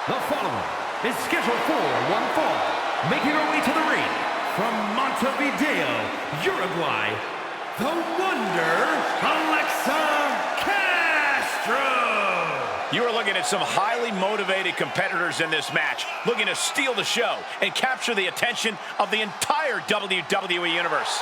The following is scheduled for one fall, making her way to the ring from Montevideo, Uruguay, the Wonder, Alexa Castro. You are looking at some highly motivated competitors in this match, looking to steal the show and capture the attention of the entire WWE Universe.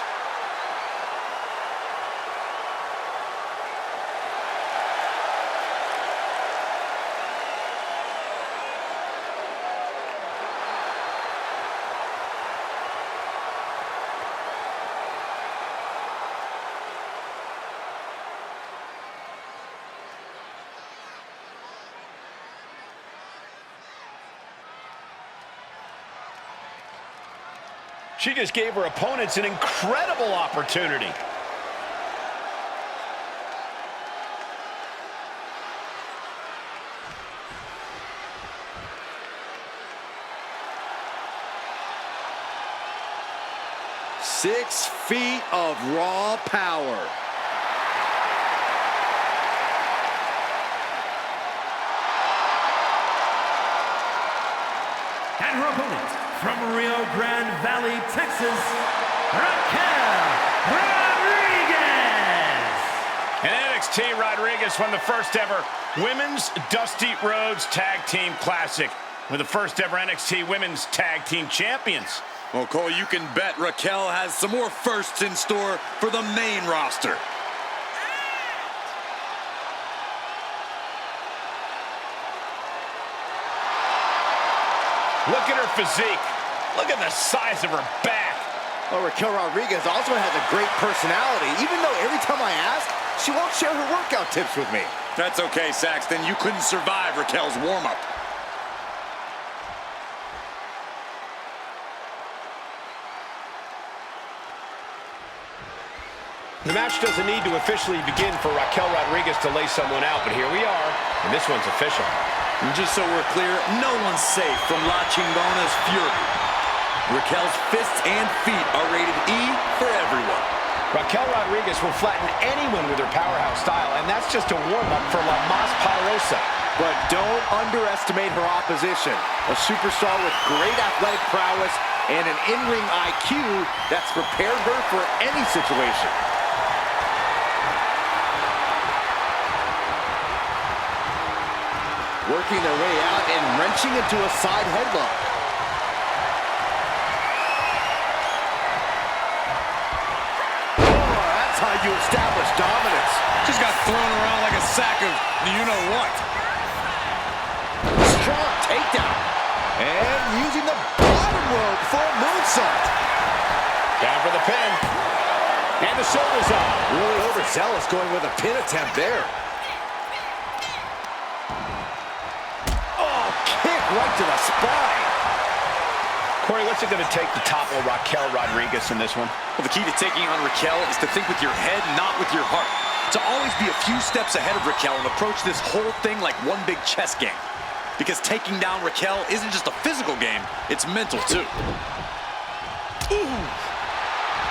She just gave her opponents an incredible opportunity. Six feet of raw power. And her opponent, from Rio Grande Valley, Texas, Raquel Rodriguez. And NXT Rodriguez won the first ever Women's Dusty Rhodes Tag Team Classic with the first ever NXT Women's Tag Team Champions. Well, Cole, you can bet Raquel has some more firsts in store for the main roster. Look at her physique. Look at the size of her back. Well, Raquel Rodriguez also has a great personality, even though every time I ask, she won't share her workout tips with me. That's okay, Saxton. You couldn't survive Raquel's warm-up. The match doesn't need to officially begin for Raquel Rodriguez to lay someone out, but here we are, and this one's official. And just so we're clear, no one's safe from La Chingona's fury. Raquel's fists and feet are rated E for everyone. Raquel Rodriguez will flatten anyone with her powerhouse style, and that's just a warm-up for La Mas Poderosa. But don't underestimate her opposition. A superstar with great athletic prowess and an in-ring IQ that's prepared her for any situation. Working their way out and wrenching into a side headlock. Oh, that's how you establish dominance. Just got thrown around like a sack of you-know-what. Strong takedown. And using the bottom rope for a moonsault. Down for the pin. And the shoulders up. Really overzealous going with a pin attempt there. Right to the spine. Corey, what's it going to take to topple Raquel Rodriguez in this one? Well, the key to taking on Raquel is to think with your head, not with your heart. To always be a few steps ahead of Raquel and approach this whole thing like one big chess game. Because taking down Raquel isn't just a physical game, it's mental too. Ooh.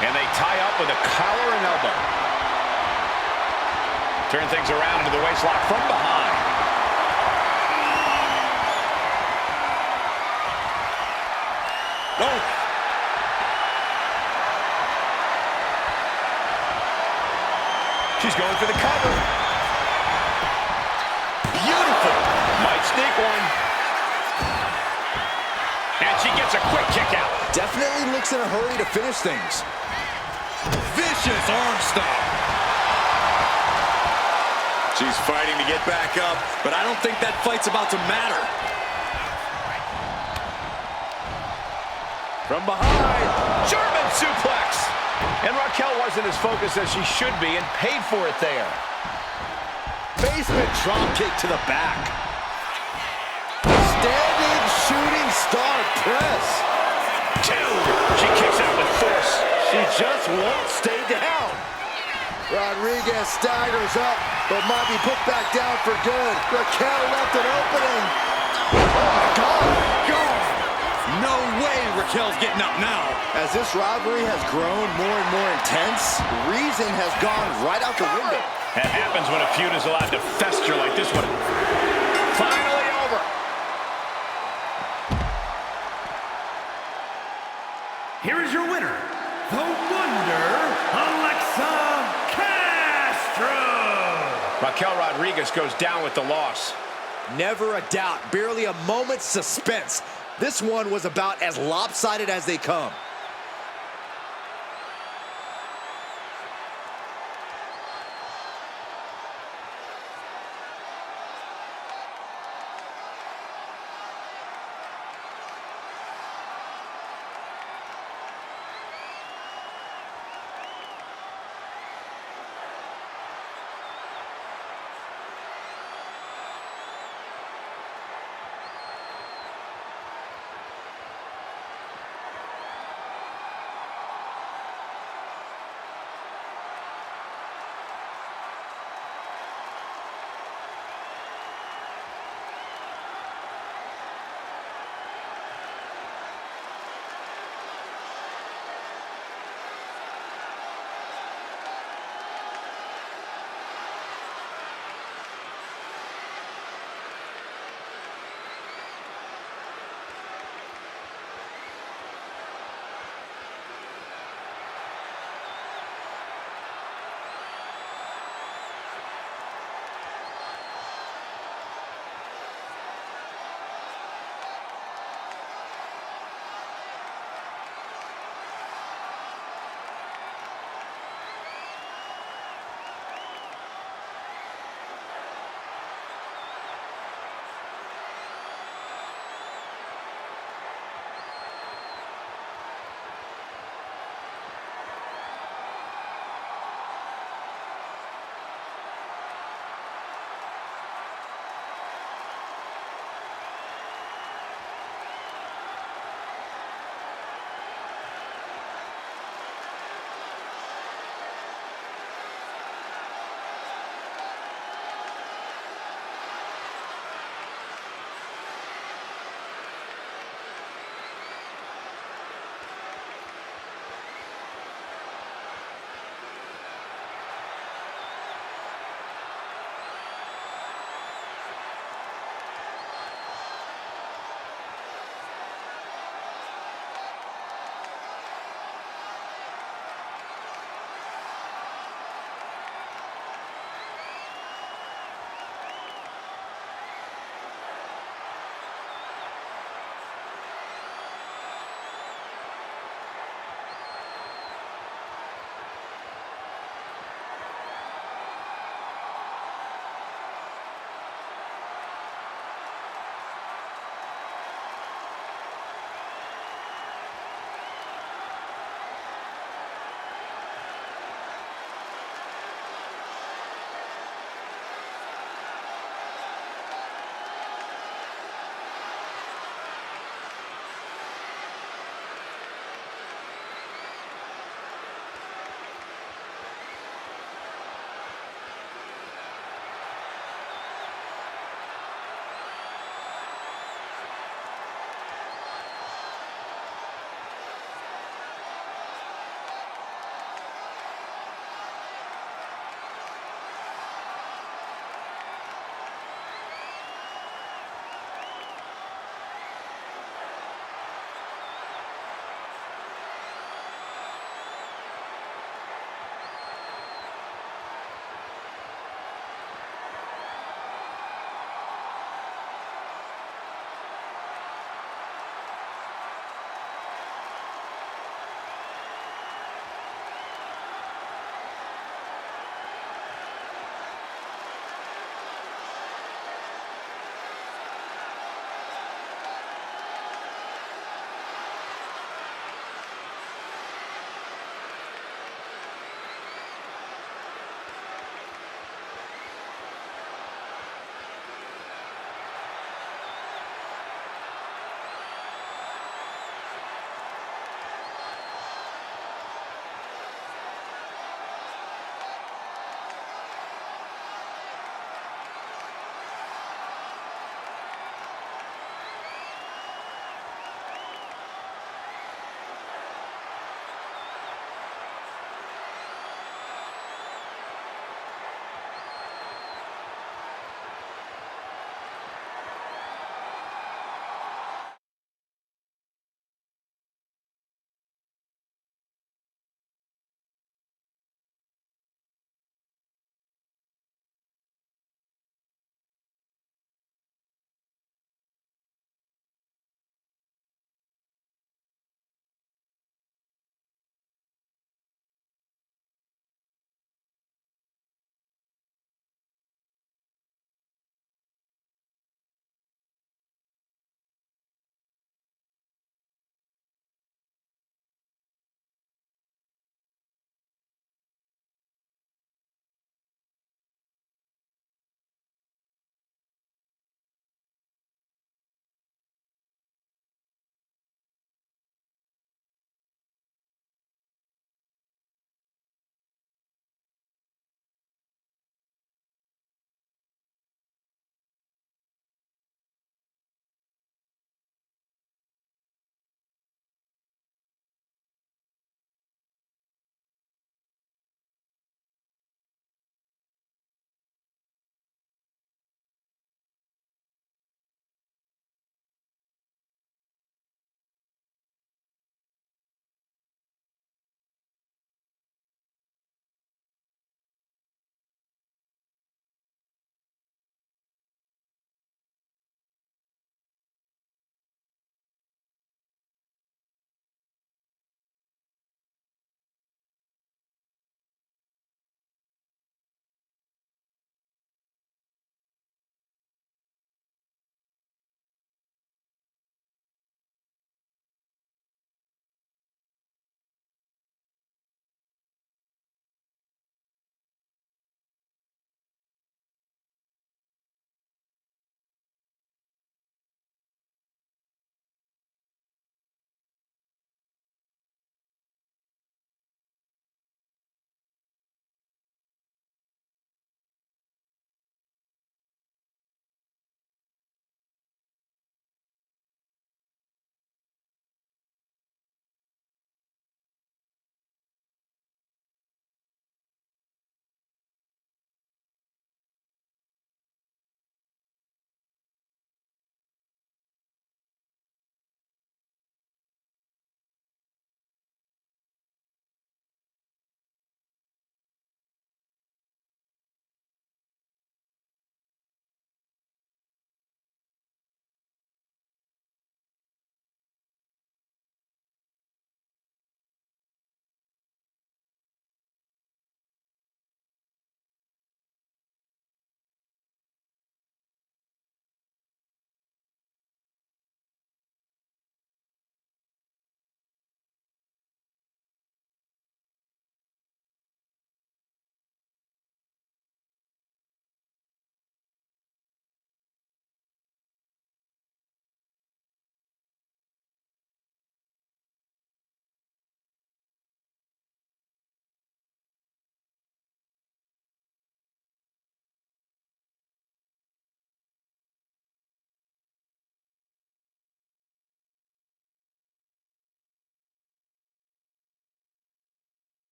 And they tie up with a collar and elbow. Turn things around into the waistlock from behind. No. She's going for the cover. Beautiful. Might sneak one. And she gets a quick kick out. Definitely looks in a hurry to finish things. Vicious arm stomp. She's fighting to get back up, but I don't think that fight's about to matter. From behind, German suplex. And Raquel wasn't as focused as she should be and paid for it there. Basement drop kick to the back. Standing shooting star press. Two. She kicks out with force. She just won't stay down. Rodriguez staggers up, but might be put back down for good. Raquel left an opening. Oh my God. No way Raquel's getting up now. As this rivalry has grown more and more intense, reason has gone right out the window. That happens when a feud is allowed to fester like this one. Finally over. Rodriguez goes down with the loss. Never a doubt, barely a moment's suspense. This one was about as lopsided as they come.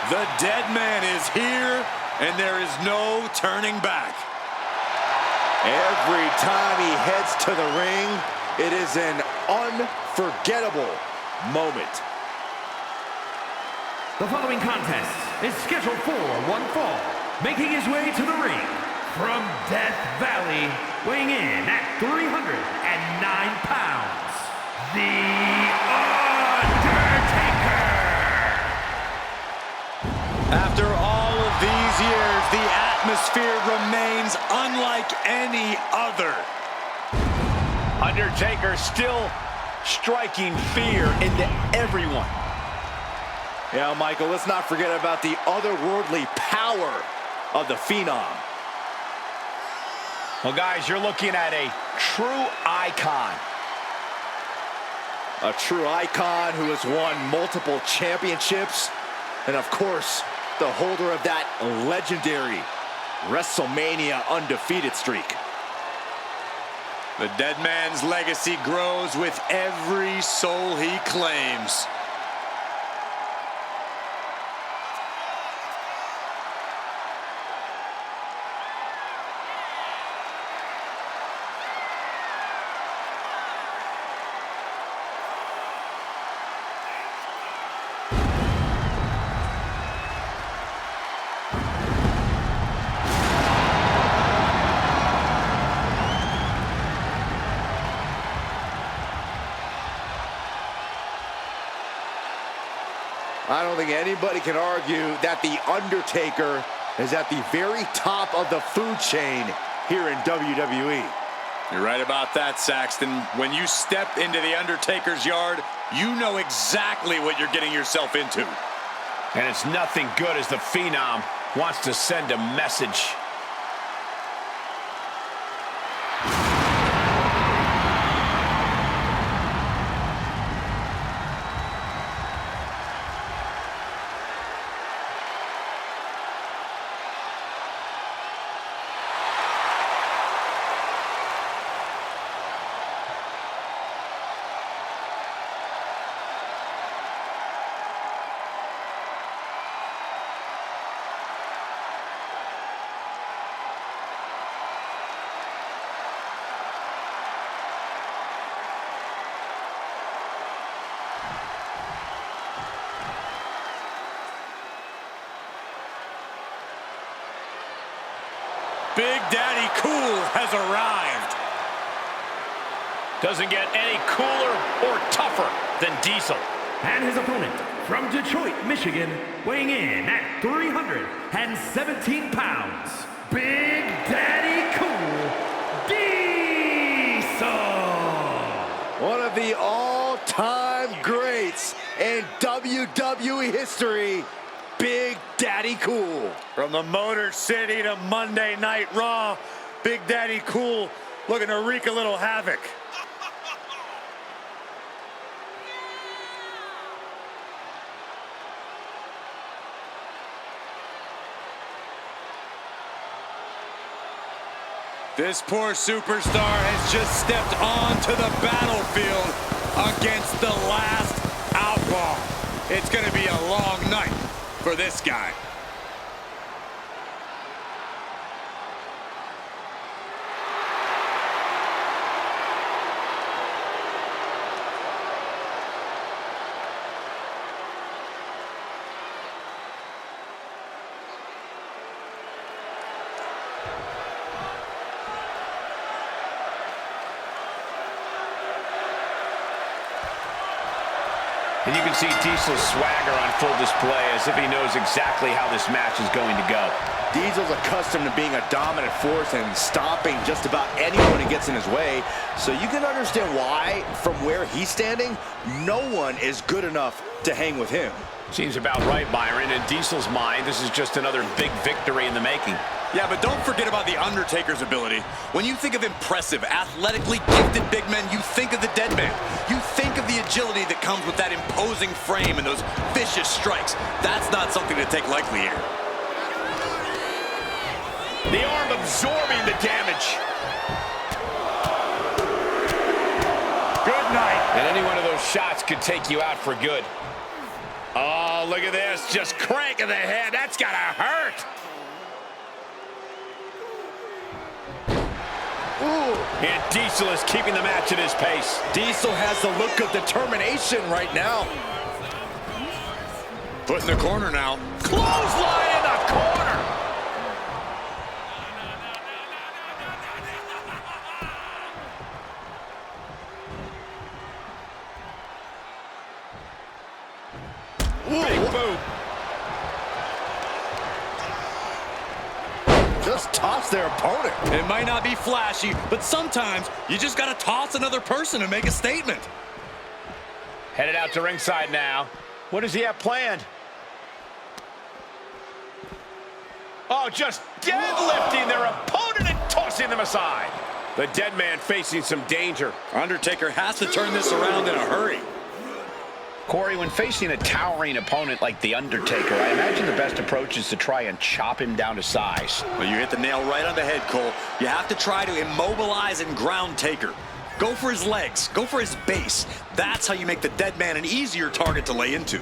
The dead man is here, and there is no turning back. Every time he heads to the ring, it is an unforgettable moment. The following contest is scheduled for one fall. Making his way to the ring from Death Valley, weighing in at 309 pounds, The Undertaker! After all of these years, the atmosphere remains unlike any other. Undertaker still striking fear into everyone. Yeah, Michael, let's not forget about the otherworldly power of the Phenom. Well, guys, you're looking at a true icon. A true icon who has won multiple championships. And of course, the holder of that legendary WrestleMania undefeated streak. The dead man's legacy grows with every soul he claims. I don't think anybody can argue that The Undertaker is at the very top of the food chain here in WWE. You're right about that, Saxton. When you step into The Undertaker's yard, you know exactly what you're getting yourself into. And it's nothing good as the Phenom wants to send a message. Big Daddy Cool has arrived. Doesn't get any cooler or tougher than Diesel. And his opponent from Detroit, Michigan, weighing in at 317 pounds, Big Daddy Cool, Diesel! One of the all-time greats in WWE history, Big Daddy Cool. From the Motor City to Monday Night Raw, Big Daddy Cool looking to wreak a little havoc. This poor superstar has just stepped onto the battlefield against the last outlaw. It's going to be a long night for this guy. And you can see Diesel's swagger on full display as if he knows exactly how this match is going to go. Diesel's accustomed to being a dominant force and stopping just about anyone who gets in his way. So you can understand why, from where he's standing, no one is good enough to hang with him. Seems about right, Byron. In Diesel's mind, this is just another big victory in the making. Yeah, but don't forget about The Undertaker's ability. When you think of impressive, athletically gifted big men, you think of the dead man. You think of the agility that comes with that imposing frame and those vicious strikes. That's not something to take lightly here. The arm absorbing the damage. Good night. And any one of those shots could take you out for good. Oh, look at this. Just cranking the head. That's got to hurt. Ooh. And Diesel is keeping the match at his pace. Diesel has the look of determination right now. Put in the corner now. Clothesline in the corner. Big boot. Just toss their opponent. It might not be flashy, but sometimes you just got to toss another person and make a statement. Headed out to ringside now. What does he have planned? Oh, just deadlifting their opponent and tossing them aside. The dead man facing some danger. Undertaker has to turn this around in a hurry. Corey, when facing a towering opponent like The Undertaker, I imagine the best approach is to try and chop him down to size. Well, you hit the nail right on the head, Cole. You have to try to immobilize and ground Taker. Go for his legs. Go for his base. That's how you make the dead man an easier target to lay into.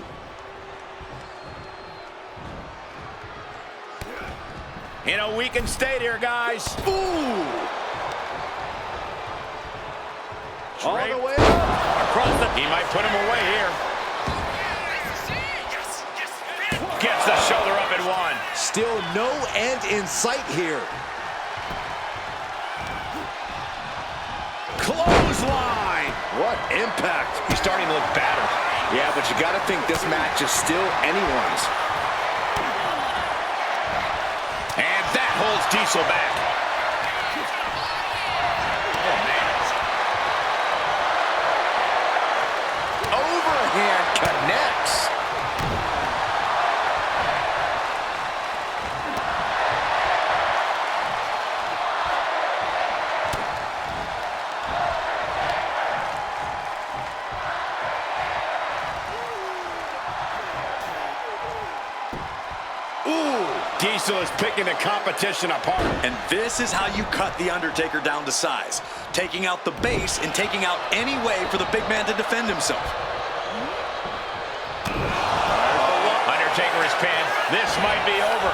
In a weakened state here, guys. Ooh. All the way up. Across the... He might put him away here. Gets the shoulder up at one. Still no end in sight here. Clothesline. What impact. He's starting to look battered. Yeah, but you got to think this match is still anyone's. And that holds Diesel back. Oh, man. Overhand connects. Diesel is picking the competition apart. And this is how you cut The Undertaker down to size. Taking out the base and taking out any way for the big man to defend himself. Undertaker is pinned. This might be over.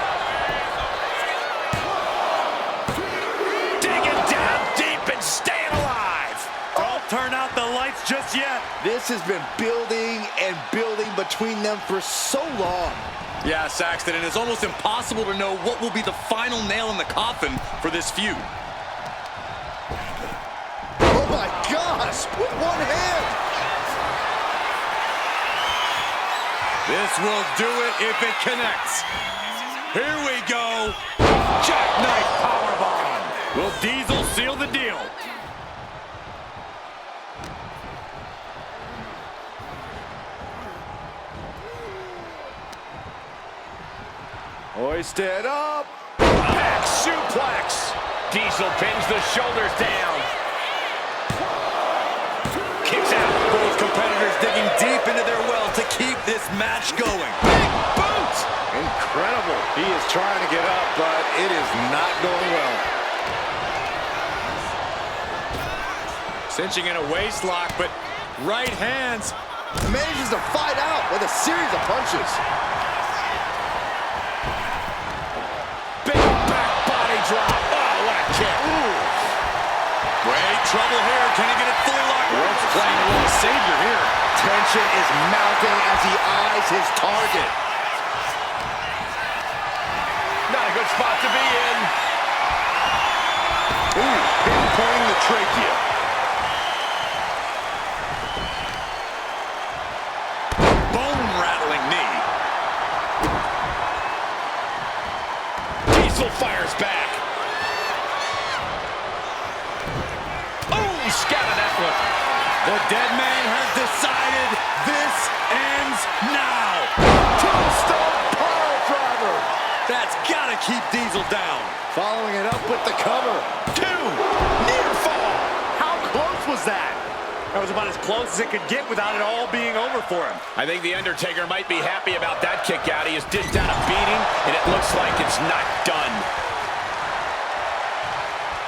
Digging down deep and staying alive. Don't turn out the lights just yet. This has been building and building between them for so long. Yeah, Saxton, and it's almost impossible to know what will be the final nail in the coffin for this feud. Oh my gosh, with one hand. This will do it if it connects. Here we go. Jackknife powerbomb. Will Diesel seal the deal? Hoisted up. Back suplex. Diesel pins the shoulders down. Kicks out. Both competitors digging deep into their well to keep this match going. Big boot. Incredible. He is trying to get up, but it is not going well. Cinching in a waist lock, but right hands. Manages to fight out with a series of punches. Big back body drop. Oh, what a kick. Ooh. Great trouble here. Can he get it fully locked? Rhodes playing a little savior here. Tension is mounting as he eyes his target. Not a good spot to be in. Ooh, pinpointing the trachea. Bone-rattling knee. Diesel fires back. Oh, scattered that one. The dead man has decided this ends now. Tombstone power driver. That's got to keep Diesel down. Following it up with the cover. 2. Near fall. How close was that? That was about as close as it could get without it all being over for him. I think The Undertaker might be happy about that kick out. He has dished down a beating, and it looks like it's not done.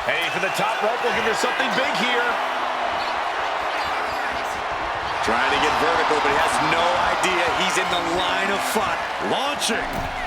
Heading for the top rope. Looking for something big here. Trying to get vertical, but he has no idea he's in the line of fun. Launching.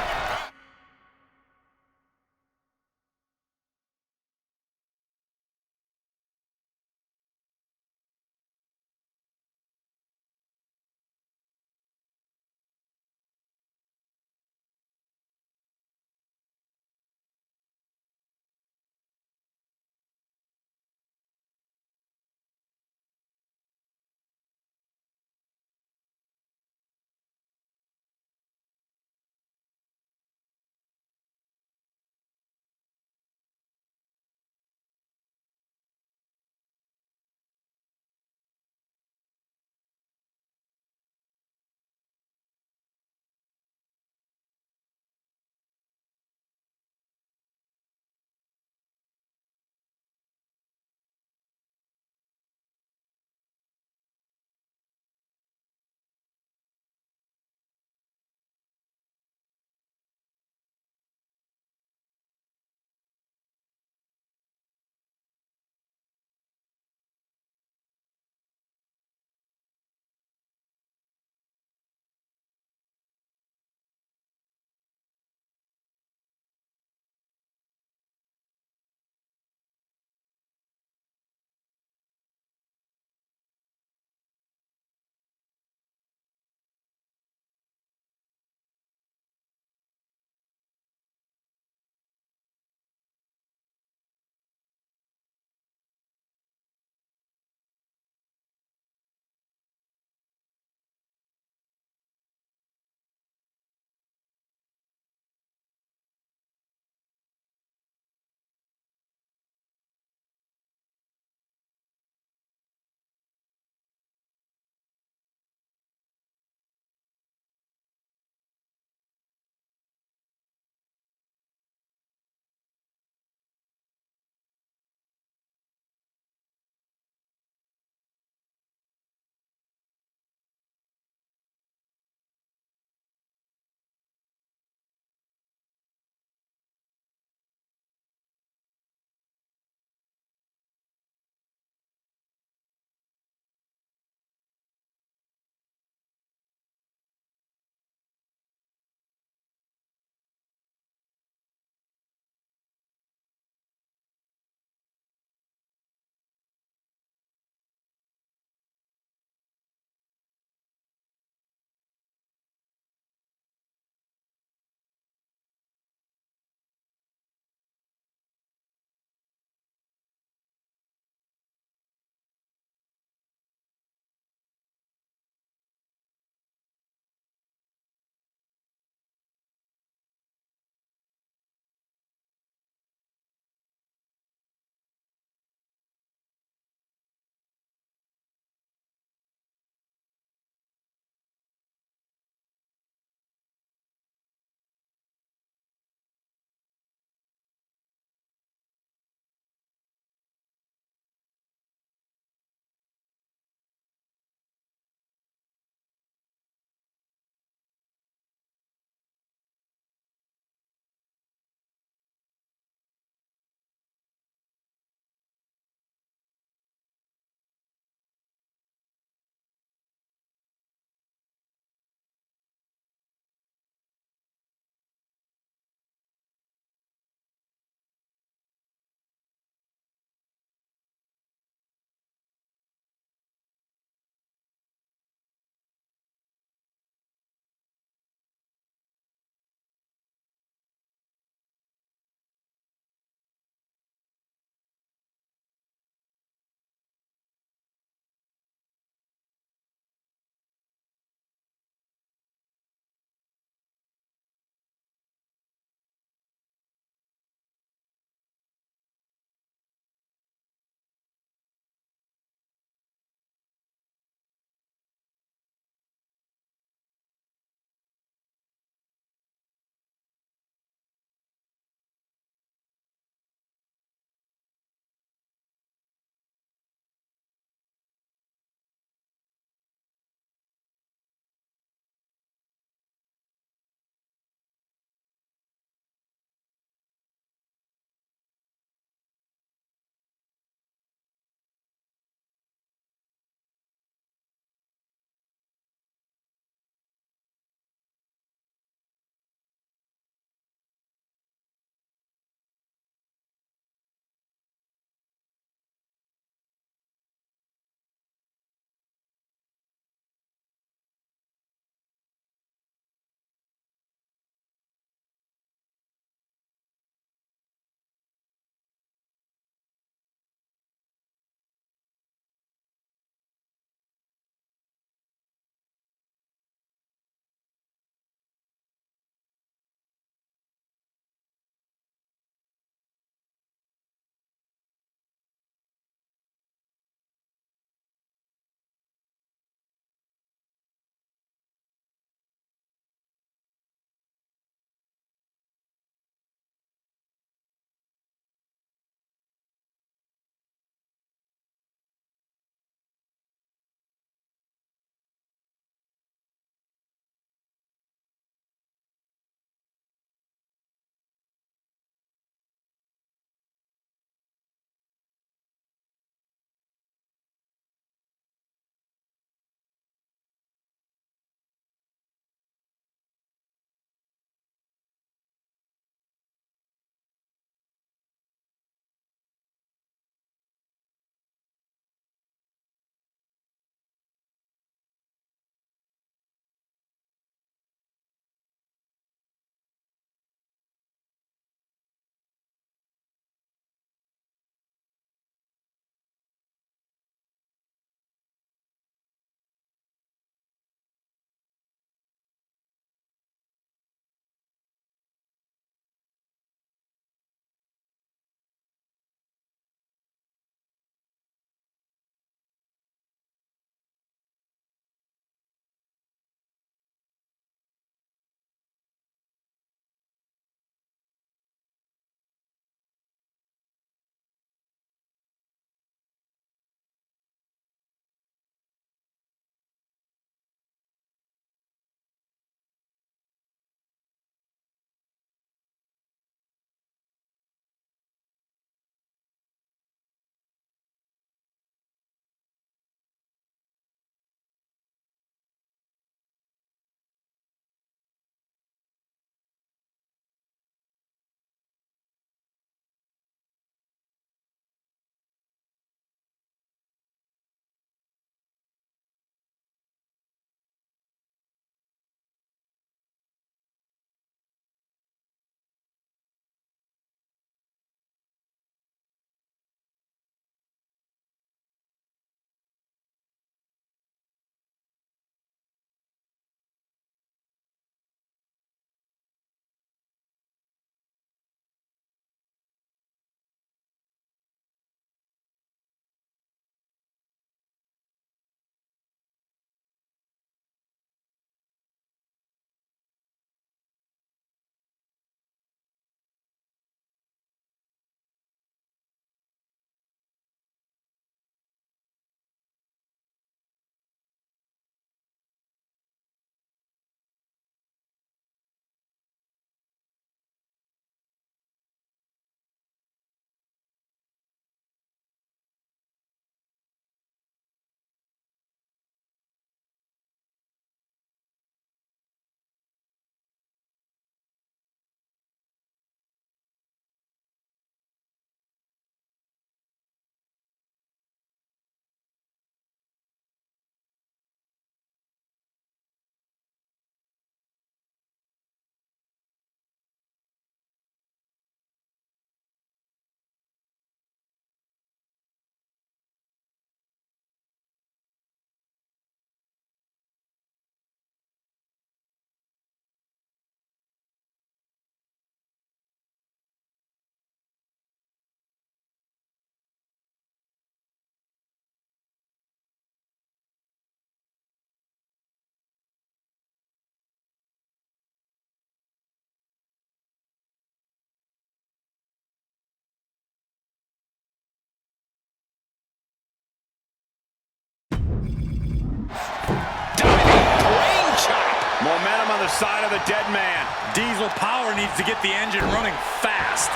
side of the dead man. Diesel power needs to get the engine running fast.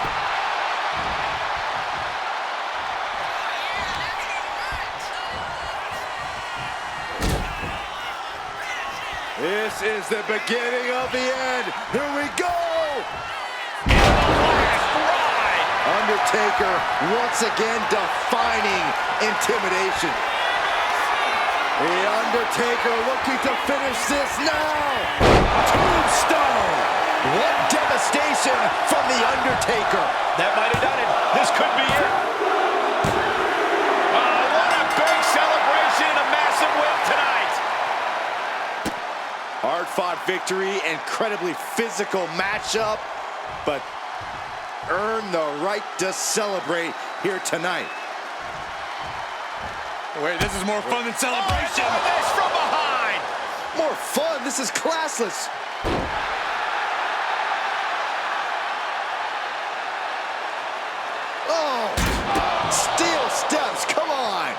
This is the beginning of the end. Here we go. Undertaker once again defining intimidation. The Undertaker looking to finish this now. Tombstone. What devastation from the Undertaker. That might have done it. This could be it. Oh, what a big celebration and a massive win tonight. Hard-fought victory, incredibly physical matchup, but earn the right to celebrate here tonight. Wait, this is more fun than celebration. Oh, this from behind. More fun, this is classless. Oh, steel steps, come on.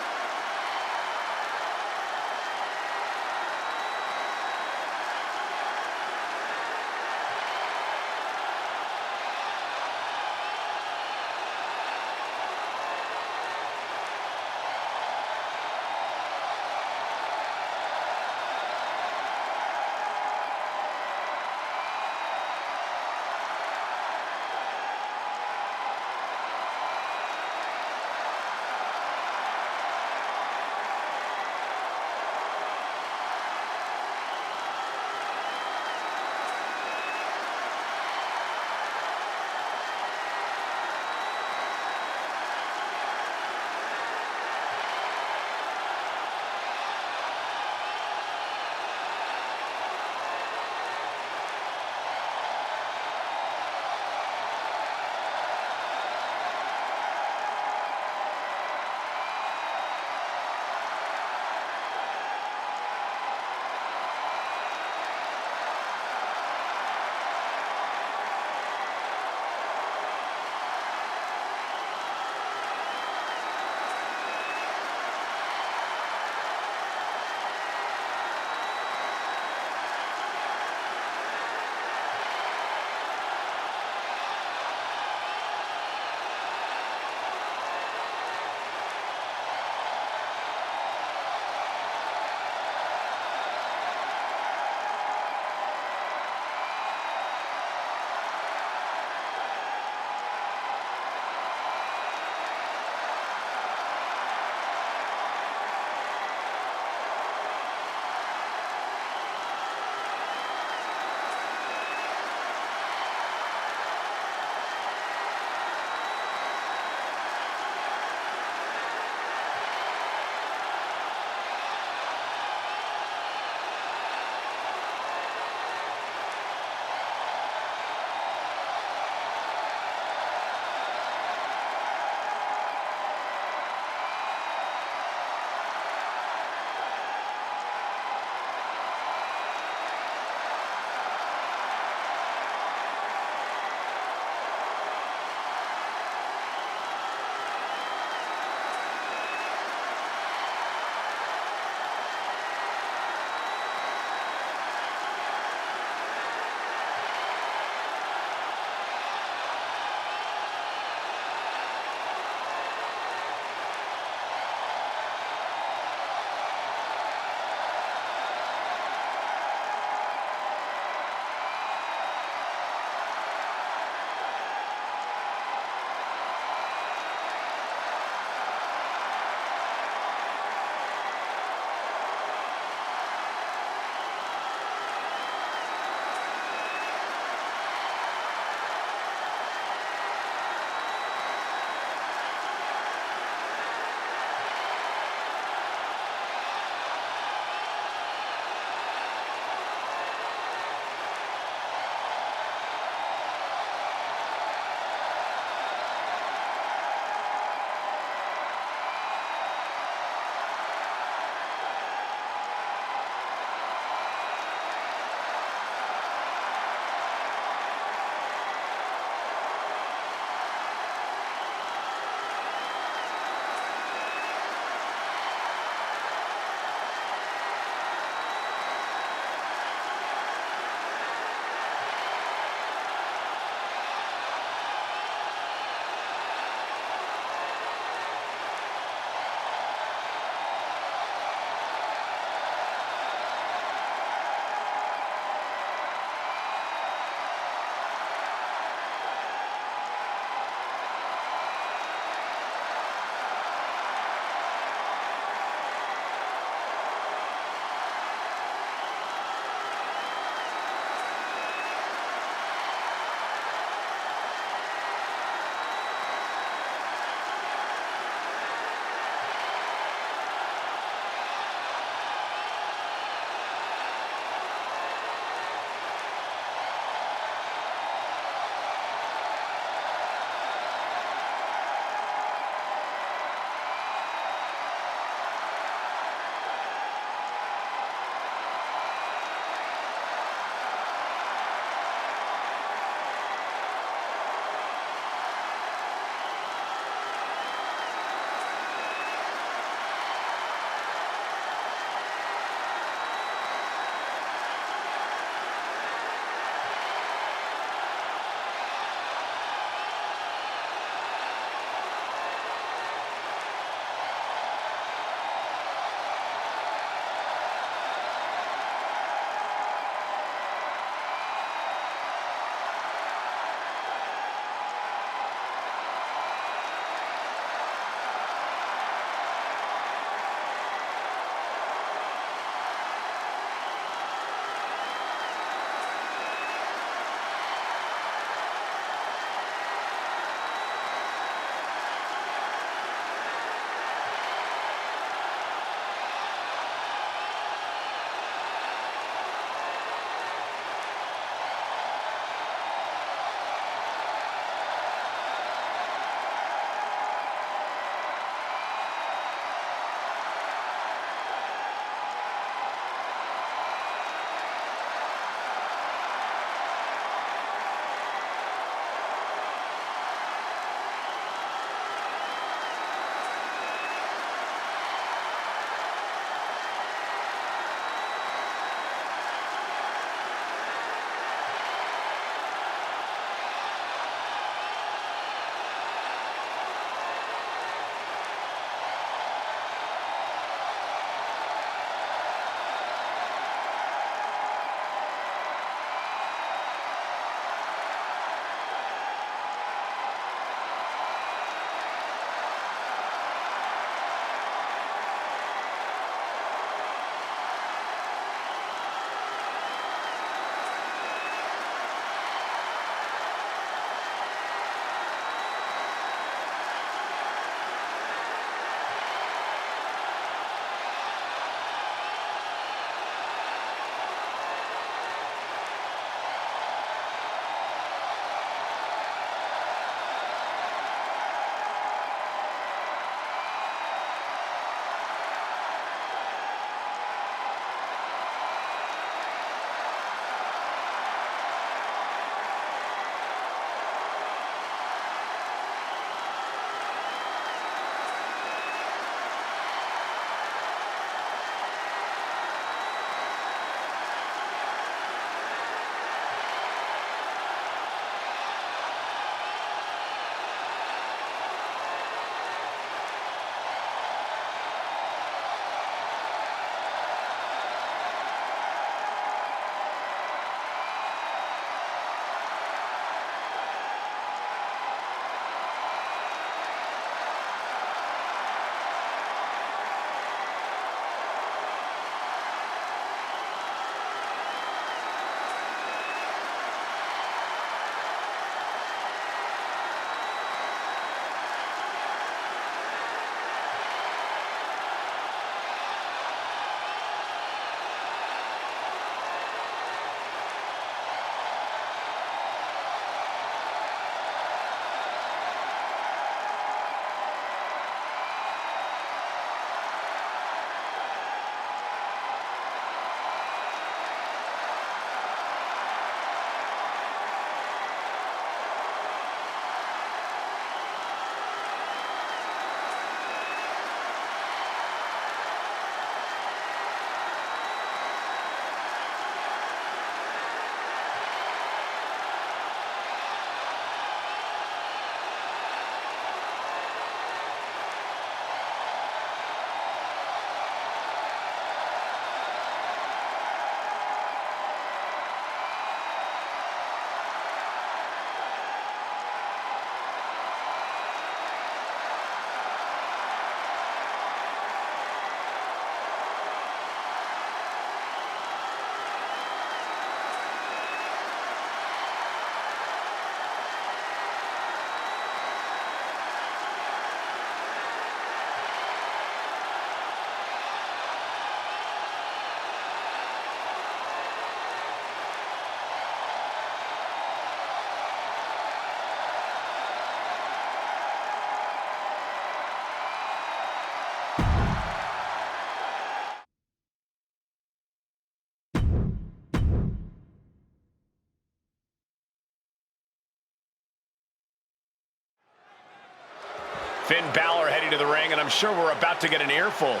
Finn Balor heading to the ring, and I'm sure we're about to get an earful.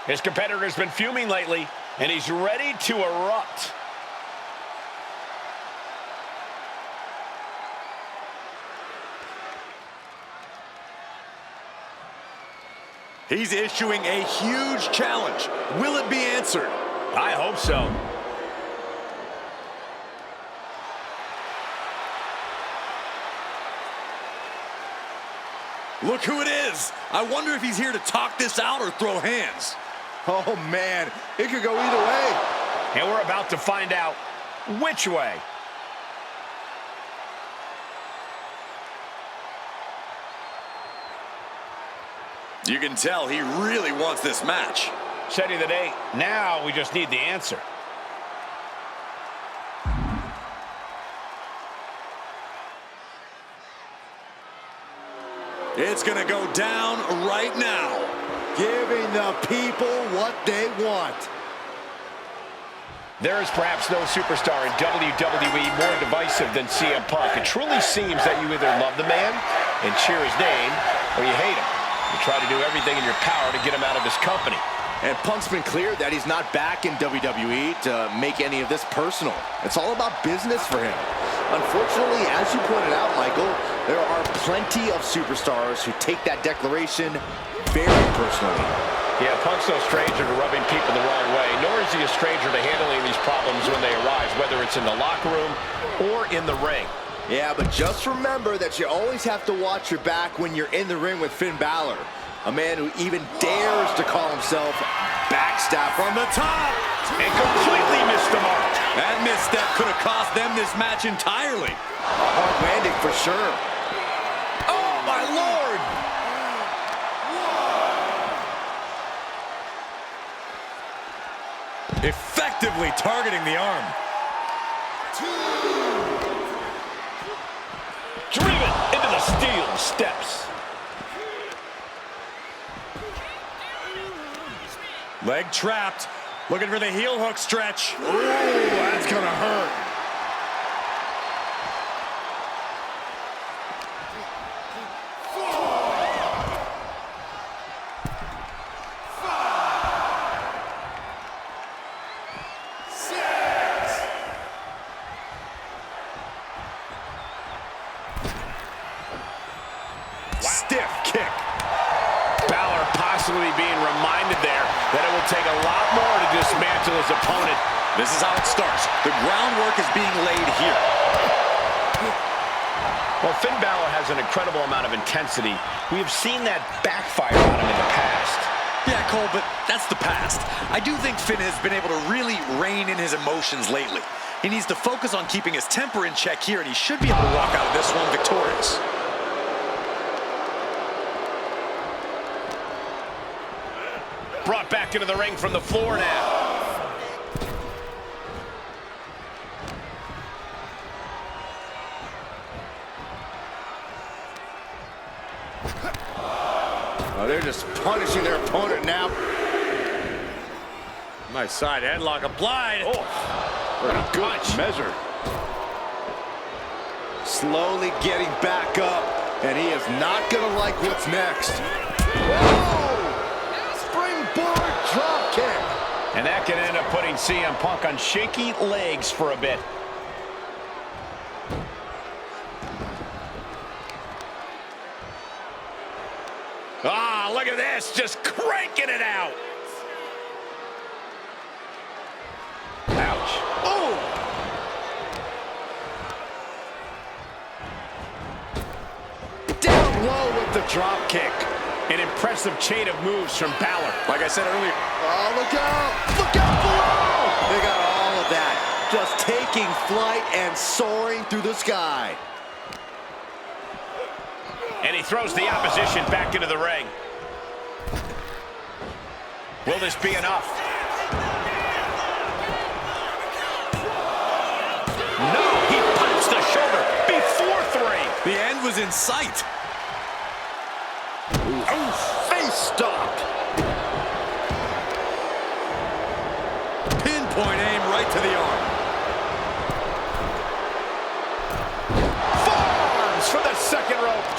His competitor's been fuming lately, and he's ready to erupt. He's issuing a huge challenge. Will it be answered? I hope so. Look who it is. I wonder if he's here to talk this out or throw hands. Oh, man. It could go either way. And we're about to find out which way. You can tell he really wants this match. Setting the date. Now we just need the answer. It's going to go down right now. Giving the people what they want. There is perhaps no superstar in WWE more divisive than CM Punk. It truly seems that you either love the man and cheer his name, or you hate him. You try to do everything in your power to get him out of his company. And Punk's been clear that he's not back in WWE to make any of this personal. It's all about business for him. Unfortunately, as you pointed out, Michael, there are plenty of superstars who take that declaration very personally. Yeah, Punk's no stranger to rubbing people the wrong way, nor is he a stranger to handling these problems when they arise, whether it's in the locker room or in the ring. Yeah, but just remember that you always have to watch your back when you're in the ring with Finn Balor, a man who even dares to call himself backstab From the top. And completely missed the mark. That misstep could have cost them this match entirely. a hard landing for sure. Oh, my Lord. Effectively targeting the arm. Driven into the steel steps. Leg trapped. Looking for the heel hook stretch. Ooh, that's gonna hurt. Stiff kick. Balor possibly being reminded there that it will take a lot more to dismantle his opponent. This is how it starts. The groundwork is being laid here. Well, Finn Balor has an incredible amount of intensity. We have seen that backfire on him in the past. Yeah, Cole, but that's the past. I do think Finn has been able to really rein in his emotions lately. He needs to focus on keeping his temper in check here, and he should be able to walk out of this one victorious. Brought back into the ring from the floor now. Oh, they're just punishing their opponent now. Nice side headlock applied. Oh, good measure. Slowly getting back up, and he is not gonna like what's next. Whoa! Springboard drop kick. And that can end up putting CM Punk on shaky legs for a bit. Ah, look at this, just cranking it out. Ouch. Oh! Down low with the drop kick. An impressive chain of moves from Balor. Like I said earlier, Oh, look out! Look out below! They got all of that. Just taking flight and soaring through the sky. And he throws the opposition back into the ring. Will this be enough? No, he punched the shoulder before 3. the end was in sight. Oh, face stopped. Pinpoint aim right to the arm.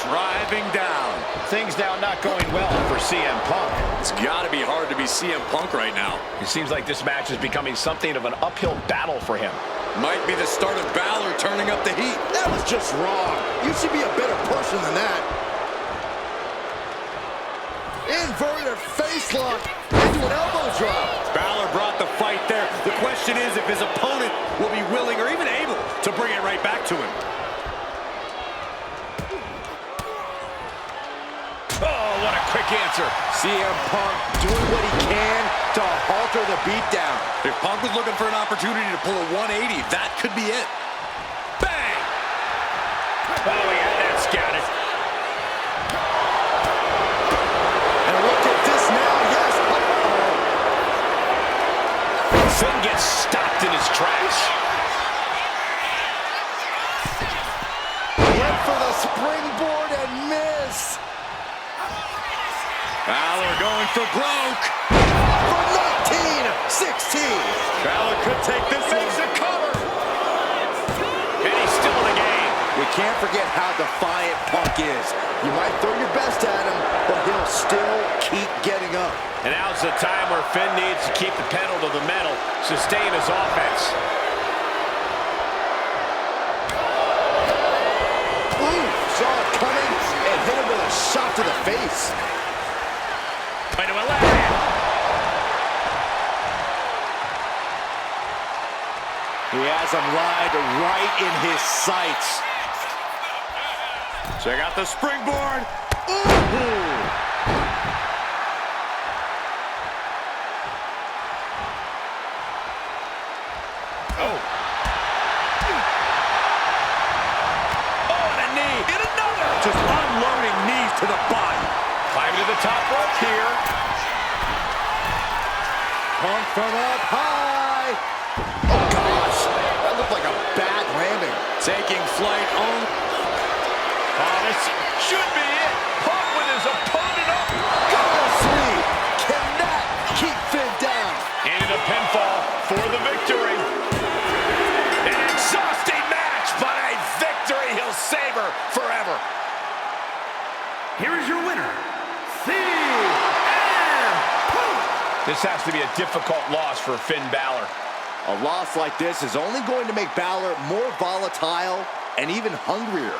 driving down. Things now not going well for CM Punk. It's got to be hard to be CM Punk right now. It seems like this match is becoming something of an uphill battle for him. Might be the start of Balor turning up the heat. That was just wrong. You should be a better person than that. Inverted face lock into an elbow drop. Balor brought the fight there. The question is if his opponent will be willing or even able to bring it right back to him. Oh, what a quick answer. CM Punk doing what he can to halter the beatdown. If Punk was looking for an opportunity to pull a 180, that could be it. Bang! Oh, he had that scouted. And look at this now, yes. Finn gets stopped in his tracks. Went for the springboard and missed. Balor going for broke. For 19-16. Balor could take this. Makes a cover. And he's still in the game. We can't forget how defiant Punk is. You might throw your best at him, but he'll still keep getting up. And now's the time where Finn needs to keep the pedal to the metal, sustain his offense. Ooh, saw it coming and hit him with a shot to the face. Into a left hand. He has him lined right in his sights. Check out the springboard. Ooh. Oh. Oh, and a knee. And another. Just unloading knees to the body. Climbing to the top rope here. Punk from up high. Oh, gosh. That looked like a bad landing. Taking flight on. Oh, this should be it. Punk with his opponent up. Oh, sweet. Can that keep Finn down? And a pinfall for the victory. An exhausting match, but a victory he'll savor forever. Here is your winner, CM Punk. This has to be a difficult loss for Finn Balor. A loss like this is only going to make Balor more volatile and even hungrier.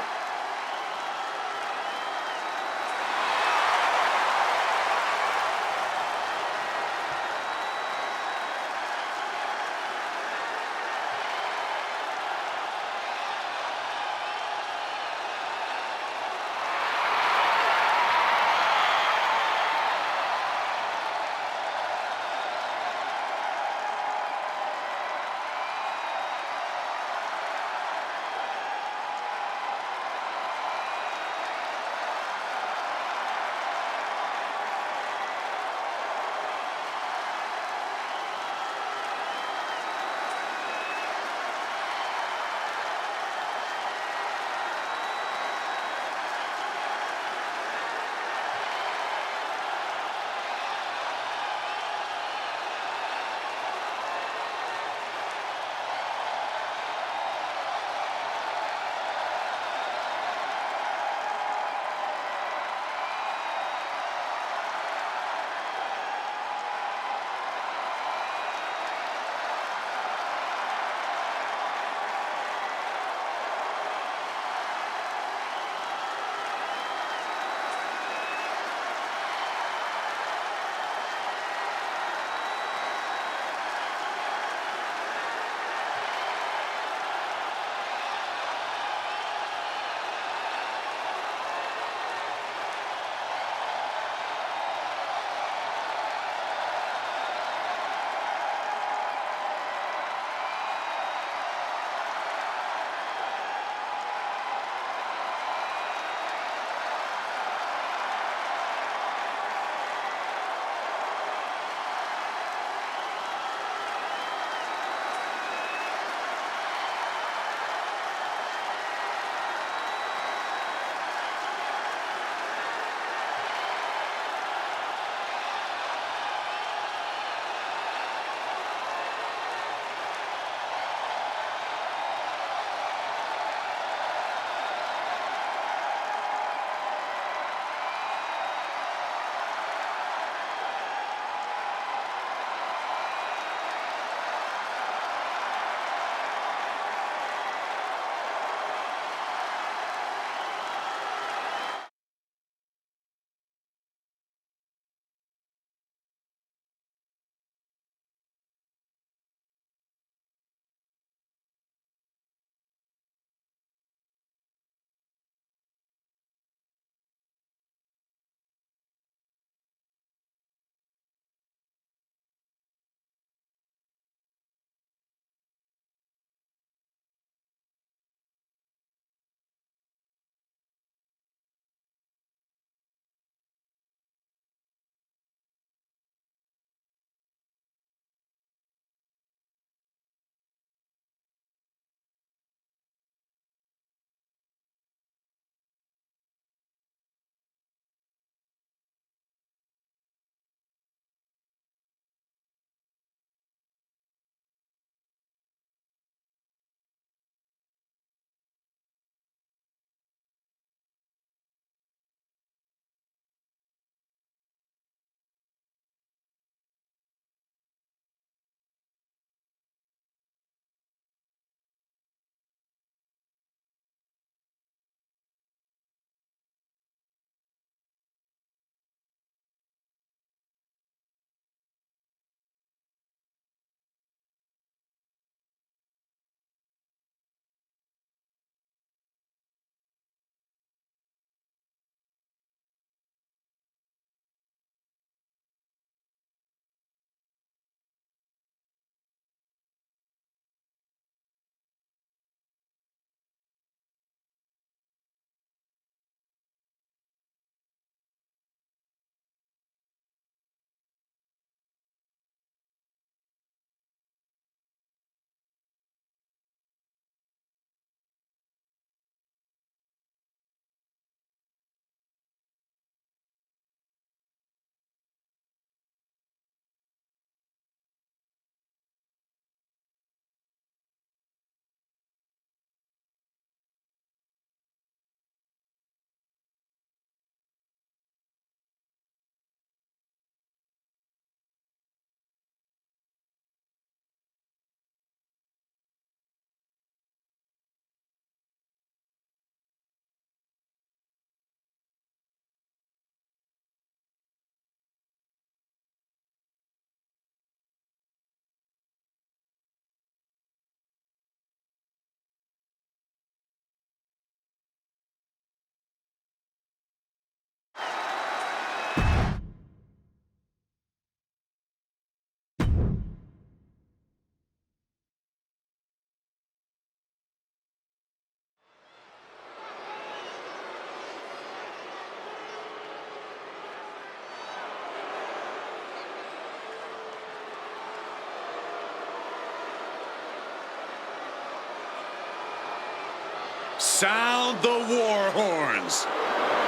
Sound the war horns.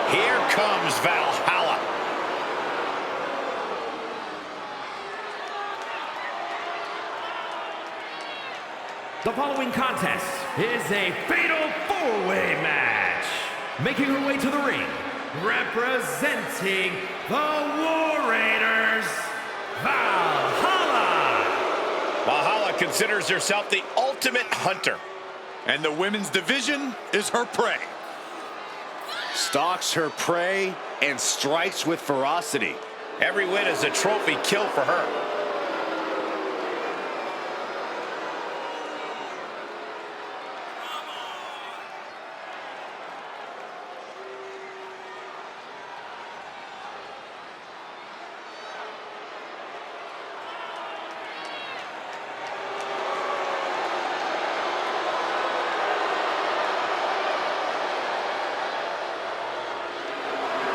Here comes Valhalla. The following contest is a fatal four-way match. Making her way to the ring, representing the War Raiders, Valhalla. Valhalla considers herself the ultimate hunter. And the women's division is her prey. Stalks her prey and strikes with ferocity. Every win is a trophy kill for her.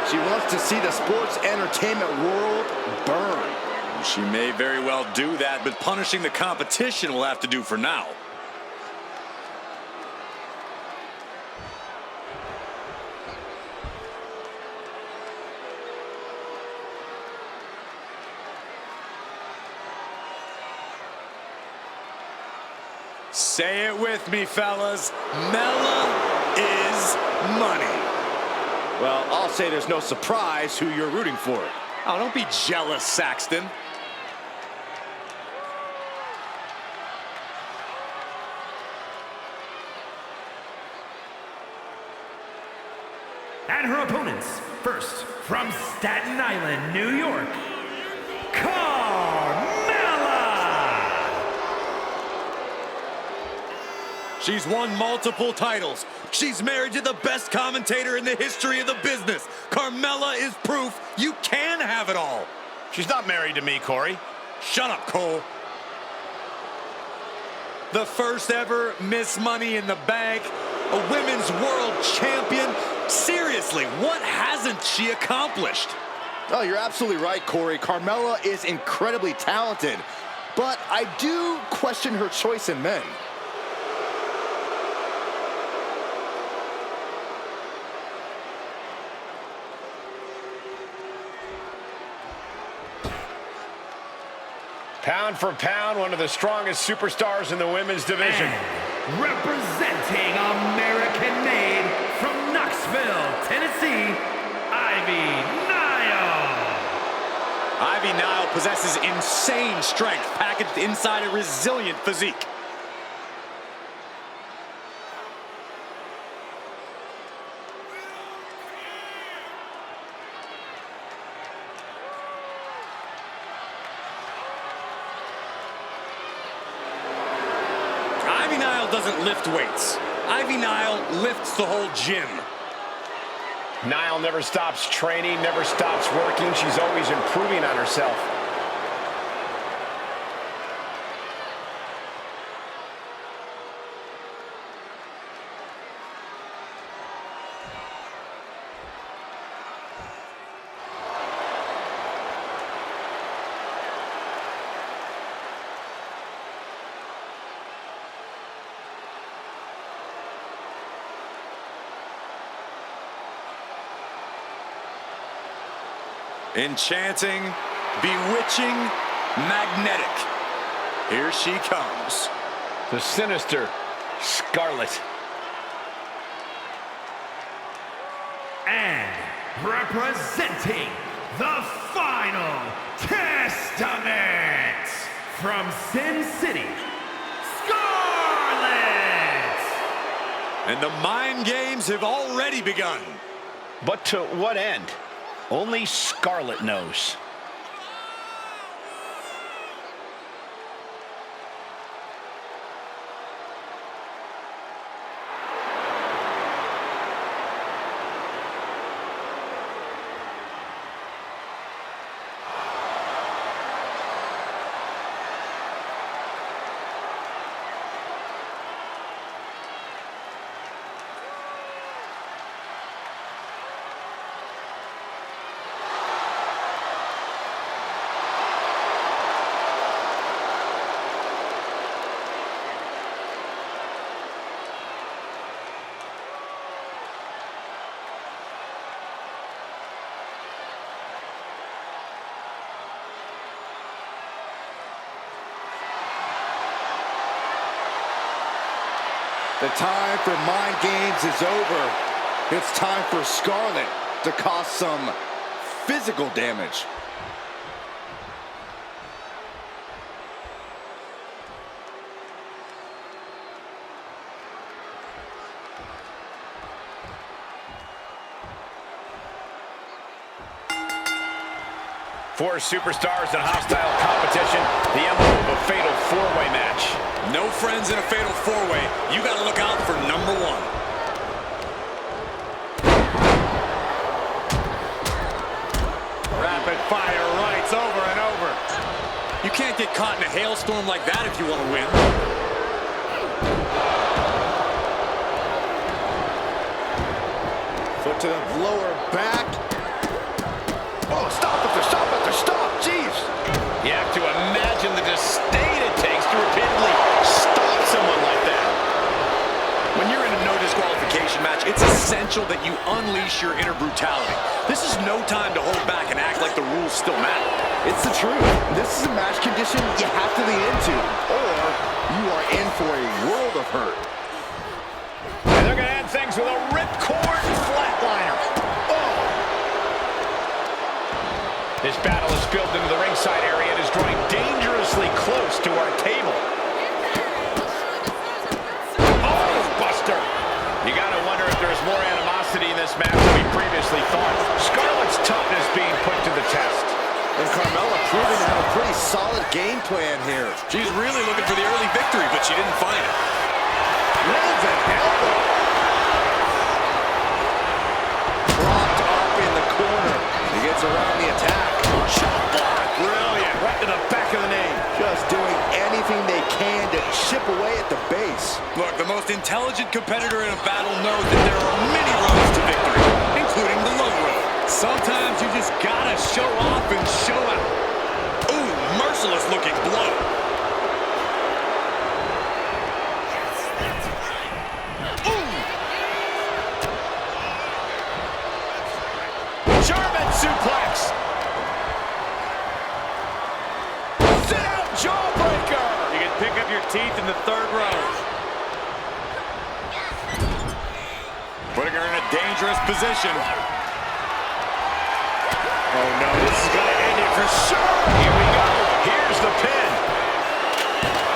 She wants to see the sports entertainment world burn. She may very well do that, but punishing the competition will have to do for now. Say it with me, fellas. Mella is money. Well, I'll say there's no surprise who you're rooting for. Oh, don't be jealous, Saxton. And her opponents, first from Staten Island, New York, Carmella. She's won multiple titles. She's married to the best commentator in the history of the business. Carmella is proof you can have it all. She's not married to me, Corey. Shut up, Cole. The first ever Miss Money in the Bank, a women's world champion. Seriously, what hasn't she accomplished? Oh, you're absolutely right, Corey. Carmella is incredibly talented, but I do question her choice in men. Pound for pound, one of the strongest superstars in the women's division. And representing American-made from Knoxville, Tennessee, Ivy Nile. Ivy Nile possesses insane strength packaged inside a resilient physique. Ivy Nile doesn't lift weights. Ivy Nile lifts the whole gym. Nile never stops training, never stops working. She's always improving on herself. Enchanting, bewitching, magnetic. Here she comes. The sinister Scarlet. And representing the Final Testament from Sin City, Scarlet. And the mind games have already begun. But to what end? Only Scarlet knows. The time for mind games is over. It's time for Scarlett to cause some physical damage. Four superstars in hostile competition, the emblem of a fatal four-way match. No friends in a fatal four-way. You got to look out for number one. Rapid fire rights over and over. You can't get caught in a hailstorm like that if you want to win. Foot to the lower back. Oh, stop after stop, jeez. You have to imagine the disdain it takes to repeatedly stop someone like that. When you're in a no disqualification match, it's essential that you unleash your inner brutality. This is no time to hold back and act like the rules still matter. It's the truth. This is a match condition you have to lean into, or you are in for a world of hurt. And they're going to end things with a ripcord flatliner. Oh! This battle has spilled into the ringside area and is drawing dangerously close to our table. Oh, Buster! You got to wonder if there's more animosity in this match than we previously thought. Scarlett's toughness being put to the test. And Carmella proving to have a pretty solid game plan here. She's really looking for the early victory, but she didn't find it. Lands an elbow. Propped up in the corner. He gets around the attack. Chop block. Brilliant. Right to the back of the knee. Just doing anything they can to chip away at the base. Look, the most intelligent competitor in a battle knows that there are many roads to victory, including the low road. Sometimes you just gotta show off and show out. Ooh, merciless looking blow. German suplex. Sit out jawbreaker. You can pick up your teeth in the third row. Putting her in a dangerous position. Oh no, this is going to end it for sure. Here we go. Here's the pin.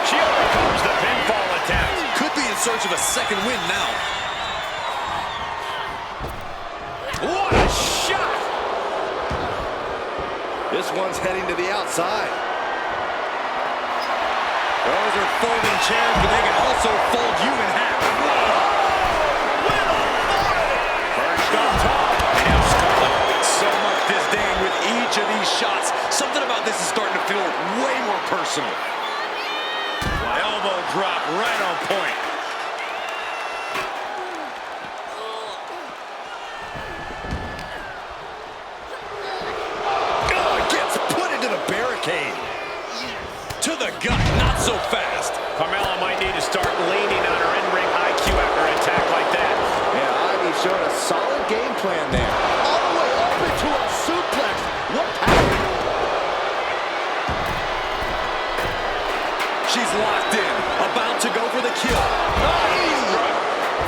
She overcomes the pinfall attempt. Could be in search of a second win now. What a shot. This one's heading to the outside. Those are folding chairs, but they can also fold you in half. Perched on top. Now Scarlett. So much disdain with each of these shots. Something about this is starting to feel way more personal. Elbow drop right on point. Gets put into the barricade. To the gut, not so fast. Carmella might need to start leaning on her in-ring IQ after an attack like that. Yeah, Ivy showed a solid game plan there. All the way up into a suplex. What happened? She's locked in, about to go for the kill.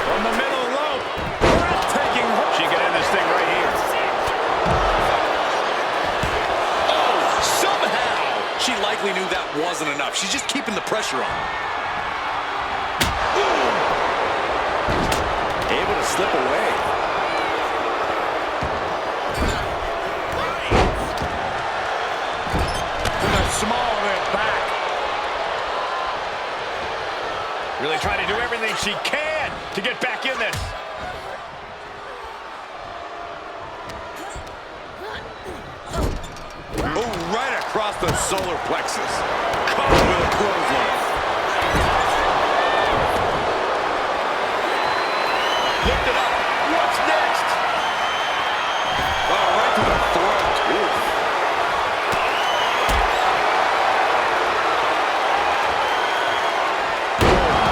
From the middle rope. Breathtaking. She can end this thing right here. Oh, somehow. She likely knew that wasn't enough. She's just keeping the pressure on. Able to slip away. To the small of it back. Really trying to do everything she can to get back in this. Oh, right across the solar plexus. Caught with a clothesline. Lift it up. What's next? Oh, right to the throat. Ooh.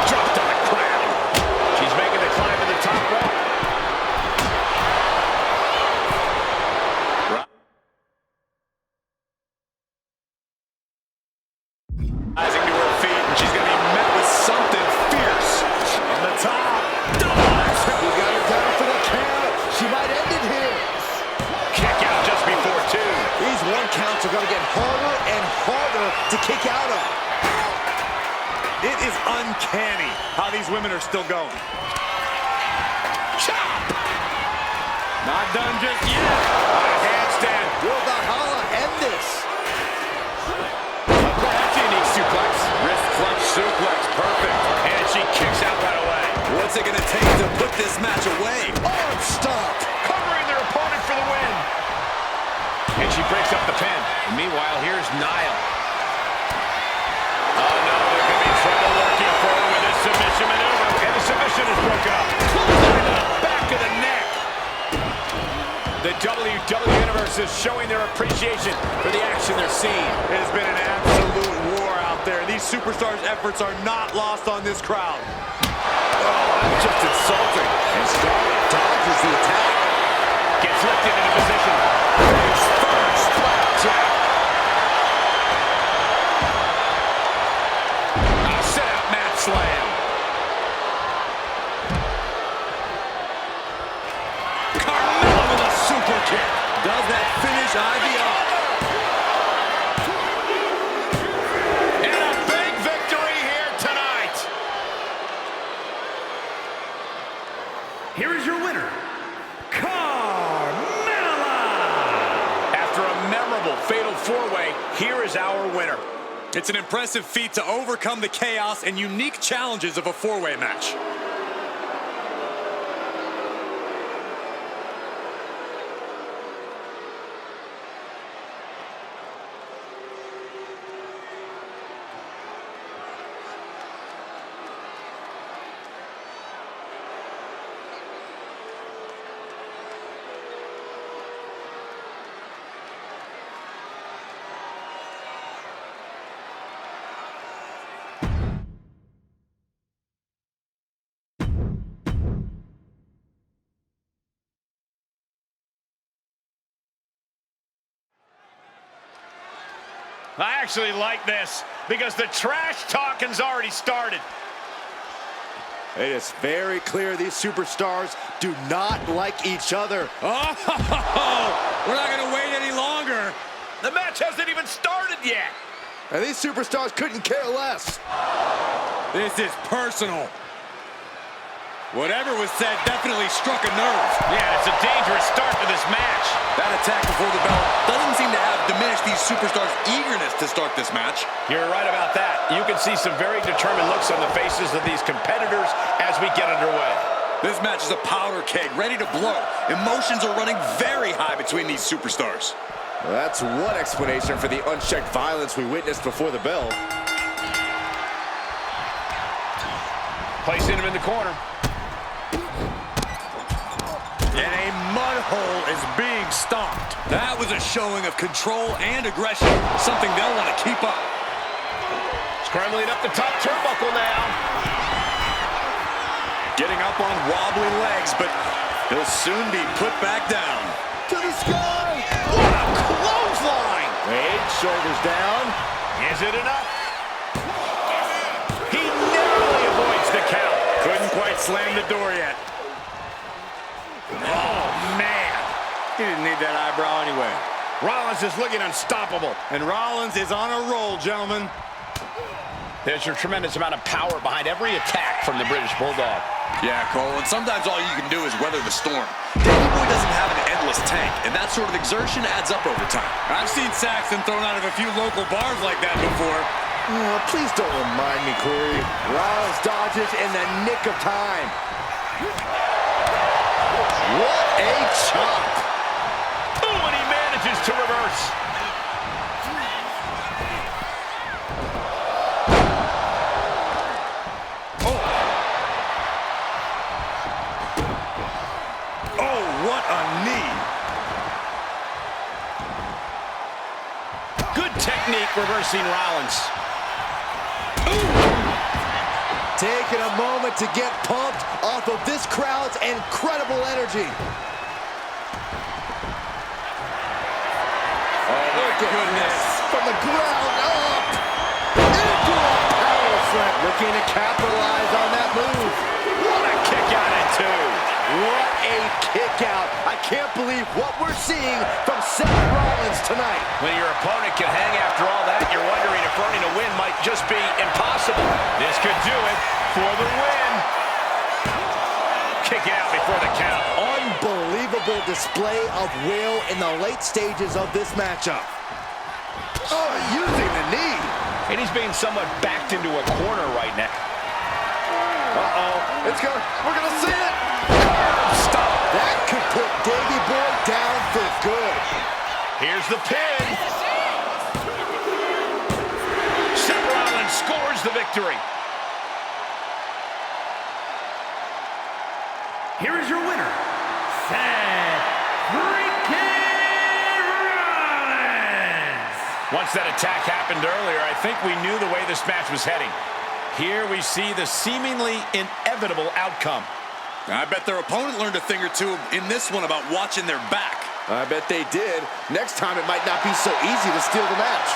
Dropped on the ground. She's making the climb to the top rope. It is uncanny how these women are still going. Chop! Not done just yet. A handstand. Will Valhalla end this? That's a unique suplex. Wrist clutch suplex. Perfect. And she kicks out right away. What's it going to take to put this match away? Arm stop. Covering their opponent for the win. And she breaks up the pin. And meanwhile, here's Niall. Oh, no, there could be trouble lurking for her with this submission maneuver. And the submission is broken up. Clothesline to the back of the neck. The WWE Universe is showing their appreciation for the action they're seeing. It has been an absolute war out there. These superstars' efforts are not lost on this crowd. Oh, that's just insulting. And Scarlett dodges the attack. Gets lifted into position. Face first. Flapjack. A sit-out mat slam. Carmella with a super kick. Does that finish Ivy up? And a big victory here tonight. Here is your winner, Carmella! After a memorable fatal four-way, here is our winner. It's an impressive feat to overcome the chaos and unique challenges of a four-way match. I actually like this because the trash talking's already started. It is very clear these superstars do not like each other. Oh, we're not going to wait any longer. The match hasn't even started yet. And these superstars couldn't care less. This is personal. Whatever was said definitely struck a nerve. Yeah, it's a dangerous start to this match. That attack before the bell doesn't seem to have diminished these superstars' eagerness to start this match. You're right about that. You can see some very determined looks on the faces of these competitors as we get underway. This match is a powder keg, ready to blow. Emotions are running very high between these superstars. That's one explanation for the unchecked violence we witnessed before the bell. Placing him in the corner. And a mud hole is being stomped. That was a showing of control and aggression, something they'll want to keep up. Scrambling up the top turnbuckle now. Getting up on wobbly legs, but he'll soon be put back down. To the sky! What a clothesline! Wait, shoulders down. Is it enough? He narrowly avoids the count. Couldn't quite slam the door yet. Oh, man. He didn't need that eyebrow anyway. Rollins is looking unstoppable. And Rollins is on a roll, gentlemen. There's a tremendous amount of power behind every attack from the British Bulldog. Yeah, Cole, and sometimes all you can do is weather the storm. Davey Boy doesn't have an endless tank, and that sort of exertion adds up over time. I've seen Saxton thrown out of a few local bars like that before. Oh, please don't remind me, Corey. Rollins dodges in the nick of time. What a chop! Oh, and he manages to reverse. Oh, what a knee. Good technique reversing Rollins. Taking a moment to get pumped off of this crowd's incredible energy. Oh, my goodness. From the ground up. Into a power slam. Looking to capitalize on that move. What a kick out at two. What a kick out. I can't believe what we're seeing from Seth Rollins tonight. When your opponent can hang after all that, you're wondering if earning a win might just be impossible. This do it for the win. Kick out before the count. Unbelievable display of will in the late stages of this matchup. Oh, using the knee. And he's being somewhat backed into a corner right now. Uh-oh. We're going to see it. Stop. That could put Davey Boy down for good. Here's the pin. Seth Rollins scores the victory. Here is your winner, Seth freaking Rollins. Once that attack happened earlier, I think we knew the way this match was heading. Here we see the seemingly inevitable outcome. I bet their opponent learned a thing or two in this one about watching their back. I bet they did. Next time it might not be so easy to steal the match.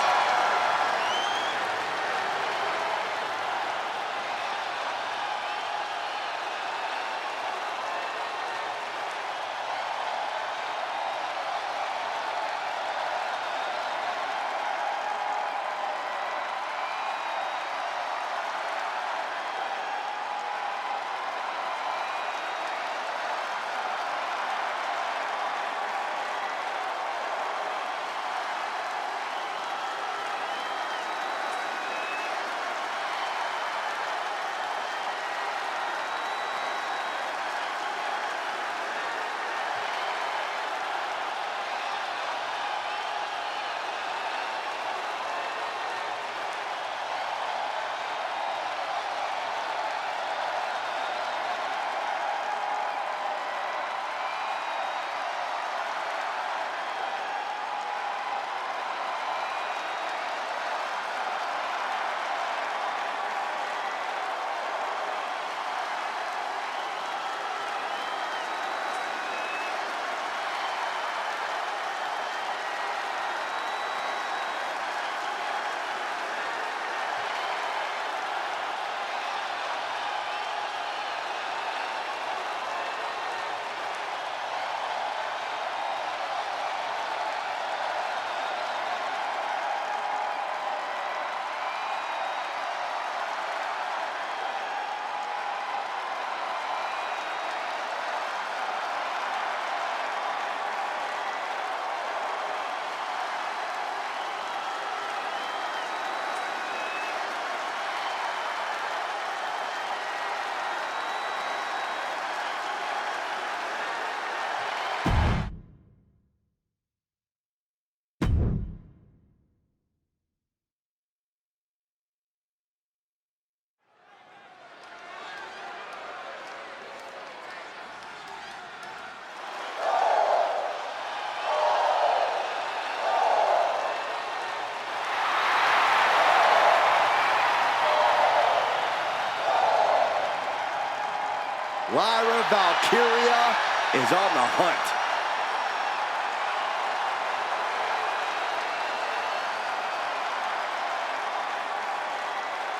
Lyra Valkyria is on the hunt.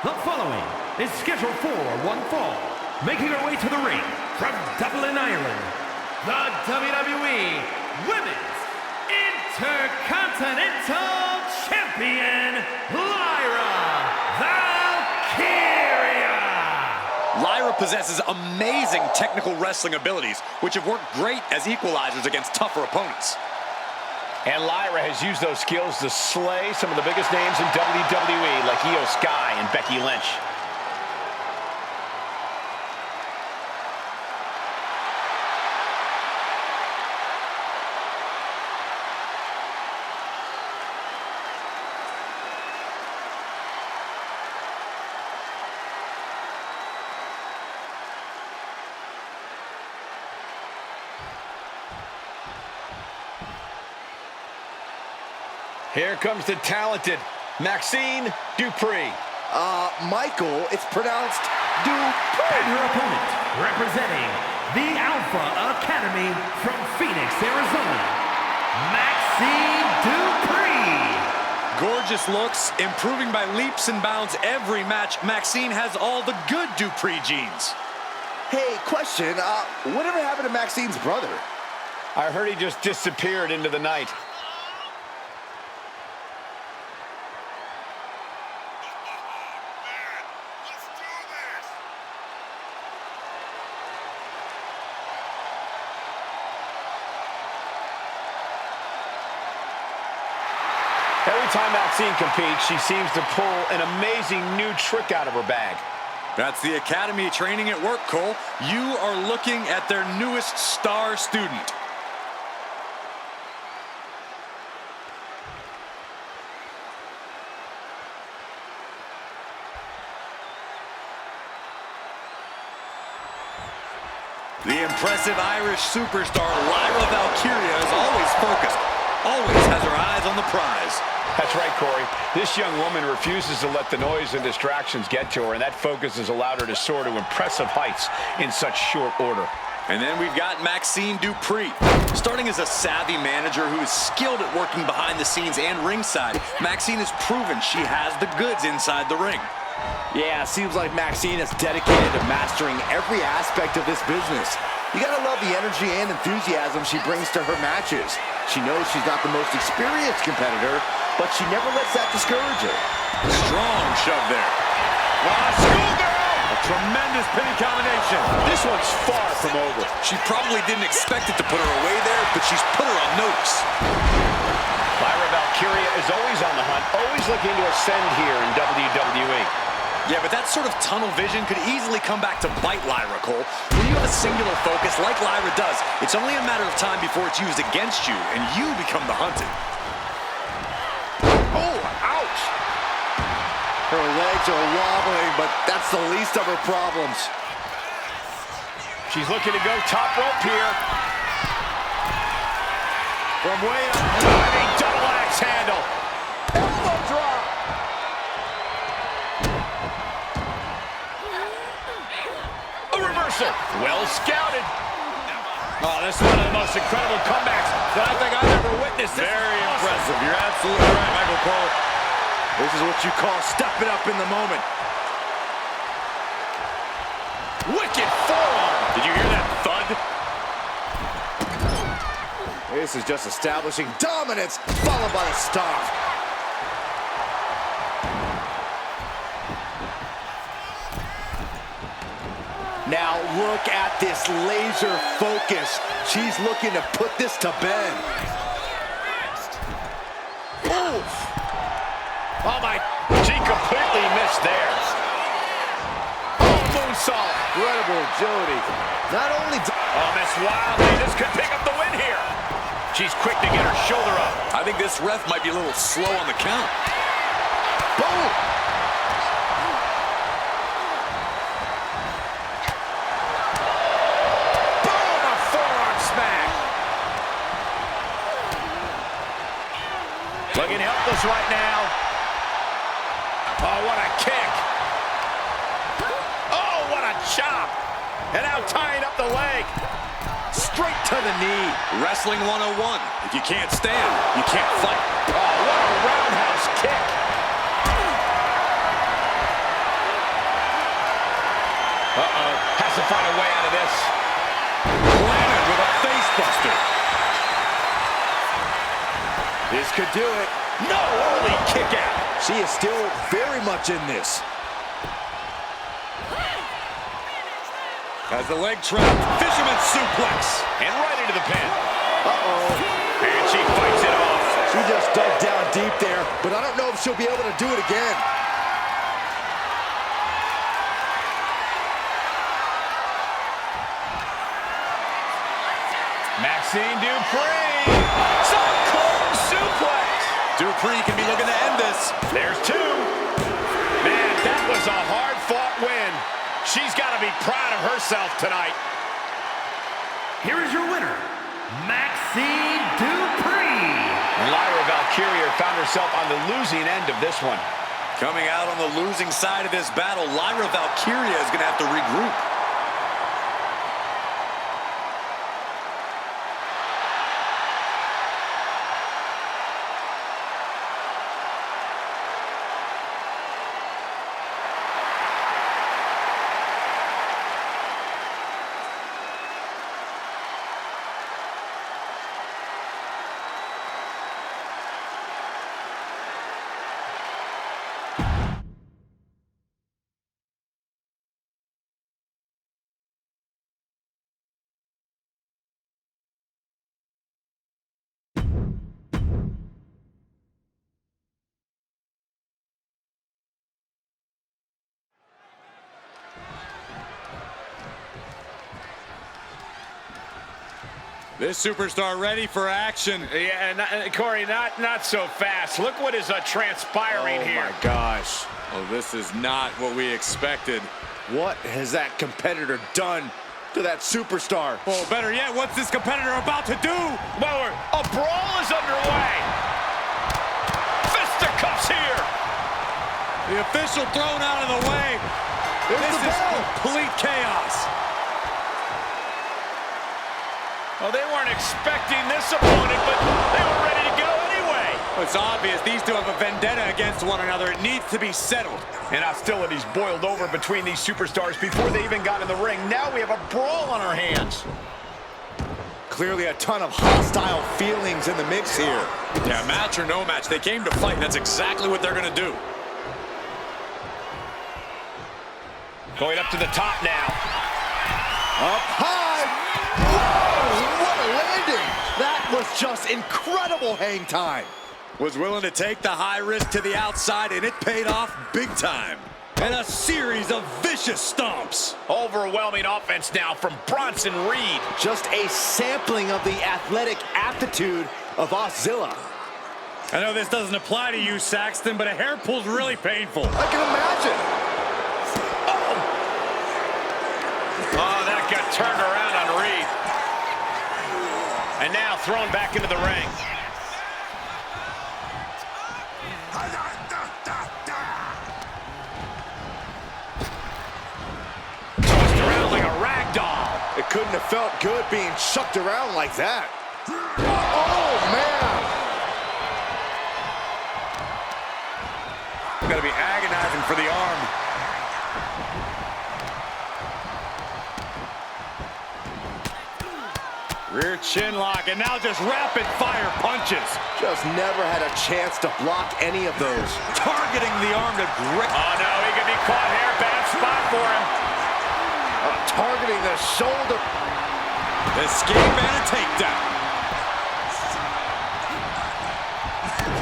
The following is scheduled for one fall, making her way to the ring from Dublin, Ireland, the WWE Women's Intercontinental Champion, Lyra Valkyria. Lyra possesses amazing technical wrestling abilities, which have worked great as equalizers against tougher opponents. And Lyra has used those skills to slay some of the biggest names in WWE, like Io Sky and Becky Lynch. Here comes the talented Maxine Dupree. Michael, it's pronounced Dupree. And her opponent, representing the Alpha Academy from Phoenix, Arizona, Maxine Dupree. Gorgeous looks, improving by leaps and bounds every match. Maxine has all the good Dupree genes. Hey, question, whatever happened to Maxine's brother? I heard he just disappeared into the night. Every time Maxine competes, she seems to pull an amazing new trick out of her bag. That's the Academy training at work, Cole. You are looking at their newest star student. The impressive Irish superstar Lyra Valkyria is always focused, always has her eyes on the prize. That's right, Corey. This young woman refuses to let the noise and distractions get to her, and that focus has allowed her to soar to impressive heights in such short order. And then we've got Maxine Dupree. Starting as a savvy manager who is skilled at working behind the scenes and ringside, Maxine has proven she has the goods inside the ring. Yeah, seems like Maxine is dedicated to mastering every aspect of this business. You gotta love the energy and enthusiasm she brings to her matches. She knows she's not the most experienced competitor, but she never lets that discourage her. Strong shove there. Schoolgirl! A tremendous pinning combination. This one's far from over. She probably didn't expect it to put her away there, but she's put her on notice. Lyra Valkyria is always on the hunt, always looking to ascend here in WWE. Yeah, but that sort of tunnel vision could easily come back to bite Lyra, Cole. When you have a singular focus like Lyra does, it's only a matter of time before it's used against you, and you become the hunted. Oh, ouch! Her legs are wobbling, but that's the least of her problems. She's looking to go top rope here. From way up, diving double axe handle. Elbow drop! A reversal. Well scouted. Oh, this is one of the most incredible comebacks that I think I've ever witnessed. Very impressive. You're absolutely right, Michael Cole. This is what you call stepping up in the moment. Wicked forearm. Did you hear that thud? This is just establishing dominance, followed by the stomp. Now look at this laser focus. She's looking to put this to bed. Oof! Oh, my. She completely missed there. Oh, moonsault. Incredible agility. Not only... Oh, Miss Wiley, this could pick up the win here. She's quick to get her shoulder up. I think this ref might be a little slow on the count. Boom! Boom, a forearm smack. Looking helpless right now. Oh, what a kick. Oh, what a chop. And now tying up the leg. Straight to the knee. Wrestling 101. If you can't stand, you can't fight. Oh, what a roundhouse kick. Uh-oh. Has to find a way out of this. Planted with a face buster. This could do it. No early kick out. She is still very much in this. As the leg trap, fisherman suplex. And right into the pin. Uh-oh. And she fights it off. She just dug down deep there, but I don't know if she'll be able to do it again. Maxine Dupree. Some cold suplex. Dupree can be looking to end this. There's two. Man, that was a hard-fought win. She's got to be proud of herself tonight. Here is your winner, Maxine Dupree. Lyra Valkyria found herself on the losing end of this one. Coming out on the losing side of this battle, Lyra Valkyria is going to have to regroup. This superstar ready for action. Yeah, Corey, not so fast. Look what is transpiring here. Oh my gosh. Oh, this is not what we expected. What has that competitor done to that superstar? Oh, better yet, what's this competitor about to do? Well, a brawl is underway. Fisticuffs here. The official thrown out of the way. This is complete chaos. Well, they weren't expecting this opponent, but they were ready to go anyway. It's obvious these two have a vendetta against one another. It needs to be settled. And hostilities boiled over between these superstars before they even got in the ring. Now we have a brawl on our hands. Clearly a ton of hostile feelings in the mix here. Yeah, match or no match, they came to fight. That's exactly what they're going to do. Going up to the top now. Up high. Whoa, what a landing. That was just incredible hang time. Was willing to take the high risk to the outside, and it paid off big time. And a series of vicious stomps. Overwhelming offense now from Bronson Reed. Just a sampling of the athletic aptitude of Ozilla. I know this doesn't apply to you, Saxton, but a hair pull's really painful. I can imagine. Oh, that got turned around on Reed. And now thrown back into the ring. Tossed around like a rag doll. It couldn't have felt good being chucked around like that. Oh, man. Gotta be agonizing for the arm. Rear chin lock, and now just rapid fire punches. Just never had a chance to block any of those. Targeting the arm to grip. Oh, no, he could be caught here. Bad spot for him. Targeting the shoulder. Escape and a takedown.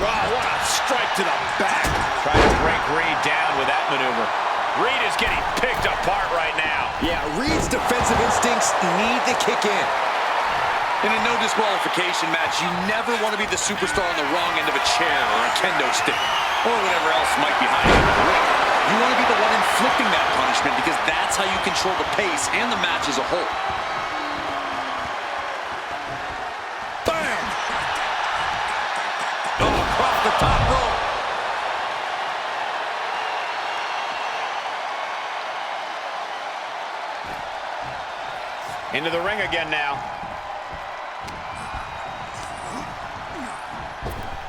Oh, what a strike to the back. Trying to break Reed down with that maneuver. Reed is getting picked apart right now. Yeah, Reed's defensive instincts need to kick in. In a no disqualification match, you never want to be the superstar on the wrong end of a chair or a kendo stick, or whatever else might be behind you in the ring. You want to be the one inflicting that punishment because that's how you control the pace and the match as a whole. Bam! Oh, across the top rope. Into the ring again now.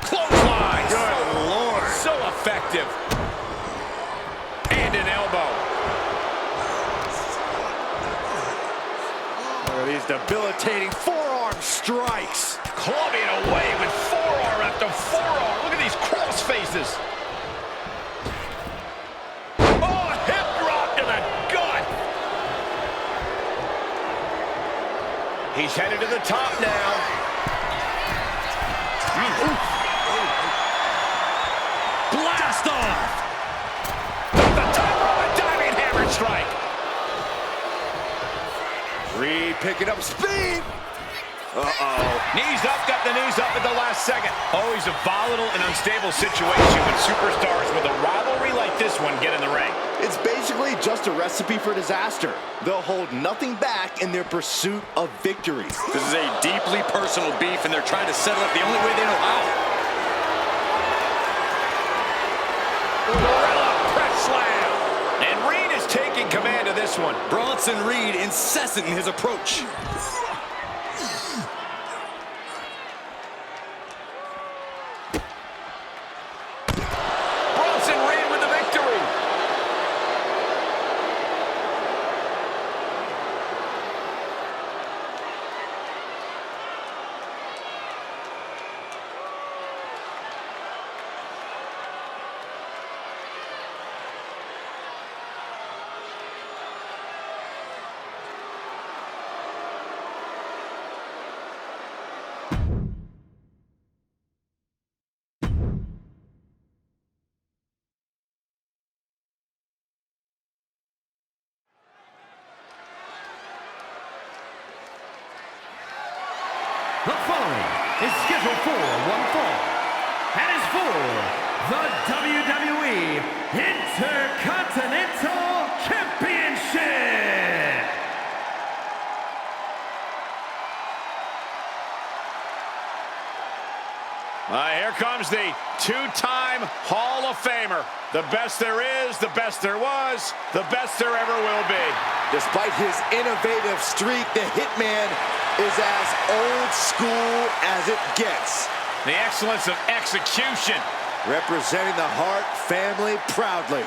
Clothesline. Good Lord. So effective. And an elbow. Look at these debilitating forearm strikes. Clubbing away with forearm after forearm. Look at these cross faces. Oh, hip drop to the gut. He's headed to the top now. Blast off! The top rope, a diving hammer strike. Reed picking up speed. Knees up, got the knees up at the last second. Always a volatile and unstable situation when superstars with a rivalry like this one get in the ring. It's basically just a recipe for disaster. They'll hold nothing back in their pursuit of victories. This is a deeply personal beef, and they're trying to settle it the only way they know how. Gorilla press slam. And Reed is taking command of this one. Bronson Reed incessant in his approach. Bronson Reed with the victory. for one fall. That is for the WWE Intercontinental Championship. Here comes the two-time Hall of Famer. The best there is, the best there was, the best there ever will be. Despite his innovative streak, the Hitman is as old school as it gets. The excellence of execution. Representing the Hart family proudly.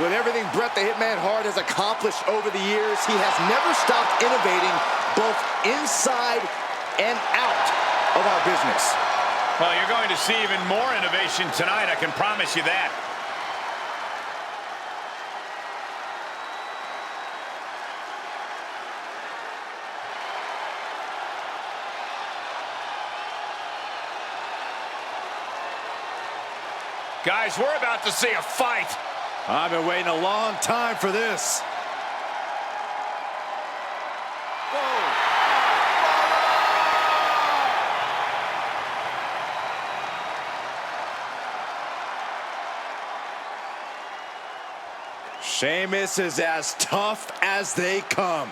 With everything Bret the Hitman Hart has accomplished over the years, he has never stopped innovating both inside and out of our business. Well, you're going to see even more innovation tonight, I can promise you that. Guys, we're about to see a fight. I've been waiting a long time for this. Sheamus is as tough as they come.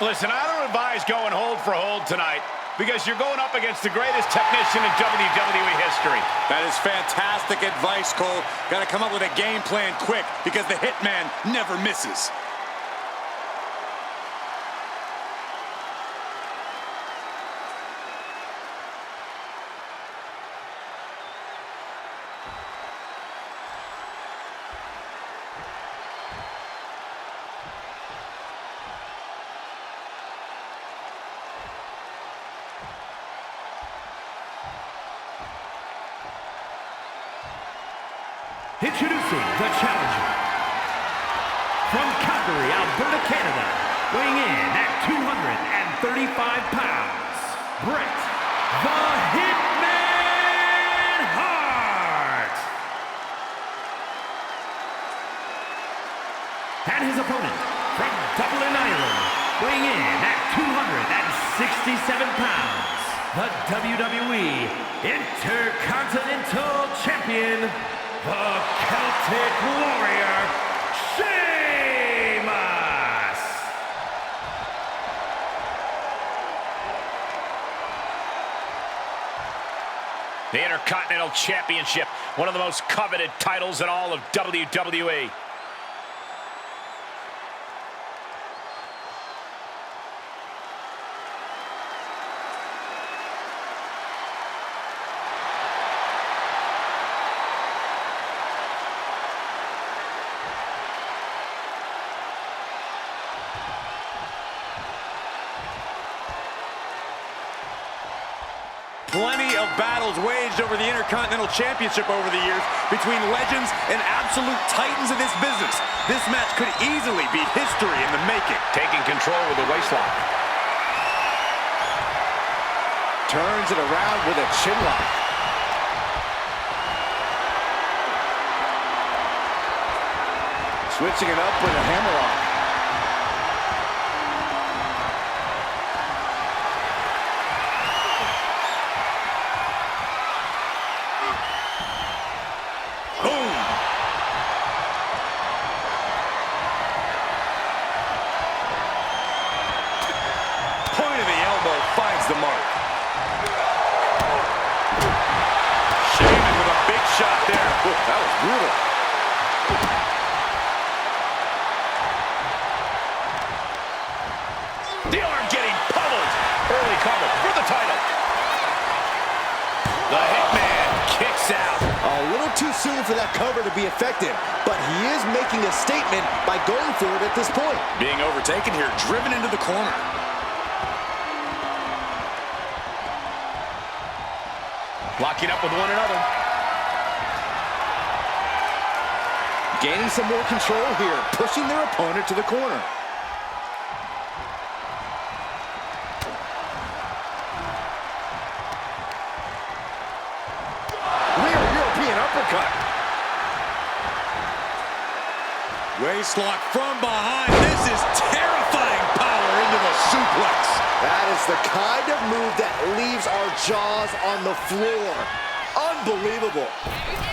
Listen, I don't advise going hold for hold tonight because you're going up against the greatest technician in WWE history. That is fantastic advice, Cole. Got to come up with a game plan quick because the Hitman never misses. Introducing the challenger. From Calgary, Alberta, Canada, weighing in at 235 pounds, Bret the Hitman Hart. And his opponent, from Dublin, Ireland, weighing in at 267 pounds, the WWE Intercontinental Champion, the Celtic Warrior, Sheamus! The Intercontinental Championship, one of the most coveted titles in all of WWE. Plenty of battles waged over the Intercontinental Championship over the years between legends and absolute titans of this business. This match could easily be history in the making. Taking control with the waistlock. Turns it around with a chin lock. Switching it up with a hammerlock. Finds the mark. Sheamus with a big shot there. Ooh, that was brutal. The arm getting pummeled. Early cover for the title. The Hitman kicks out. A little too soon waiting for that cover to be effective, but he is making a statement by going for it at this point. Being overtaken here, driven into the corner. Locking up with one another. Gaining some more control here, pushing their opponent to the corner. Rear European uppercut. Waistlock from behind. This is terrifying power into the suplex. That is the kind of move that leaves our jaws on the floor. Unbelievable.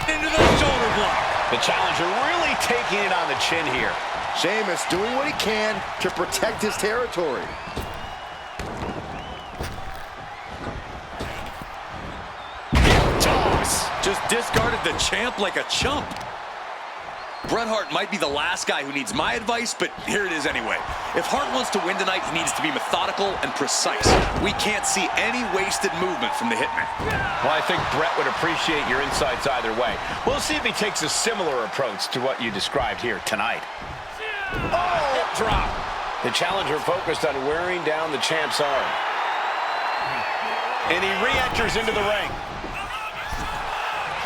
Into the shoulder block. The challenger really taking it on the chin here. Sheamus doing what he can to protect his territory. Toss. Just discarded the champ like a chump. Bret Hart might be the last guy who needs my advice, but here it is anyway. If Hart wants to win tonight, he needs to be methodical and precise. We can't see any wasted movement from the Hitman. Well, I think Bret would appreciate your insights either way. We'll see if he takes a similar approach to what you described here tonight. Oh, hip drop. The challenger focused on wearing down the champ's arm. And he re-enters into the ring.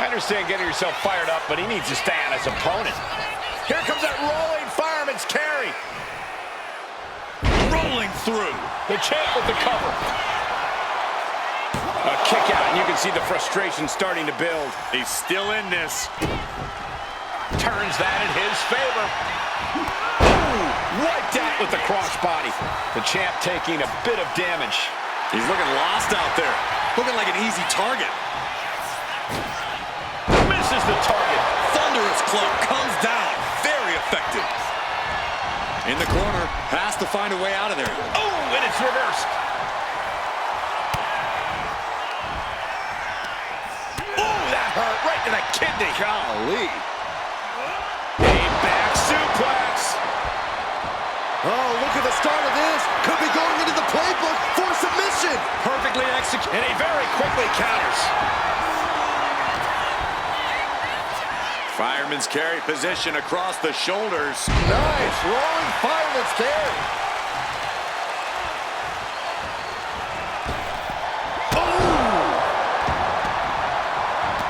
I understand getting yourself fired up, but he needs to stay on his opponent. Here comes that rolling fireman's carry. Rolling through. The champ with the cover. A kick out, and you can see the frustration starting to build. He's still in this. Turns that in his favor. Ooh, wiped out with the crossbody. The champ taking a bit of damage. He's looking lost out there. Looking like an easy target. Misses the target. Thunderous club comes down. Very effective. In the corner. Has to find a way out of there. Oh, and it's reversed. Oh, that hurt right to the kidney. Golly. A back suplex. Oh, look at the start of this. Could be going into the playbook for submission. Perfectly executed. And he very quickly counters. Fireman's carry position across the shoulders. Nice. Rolling fireman's carry.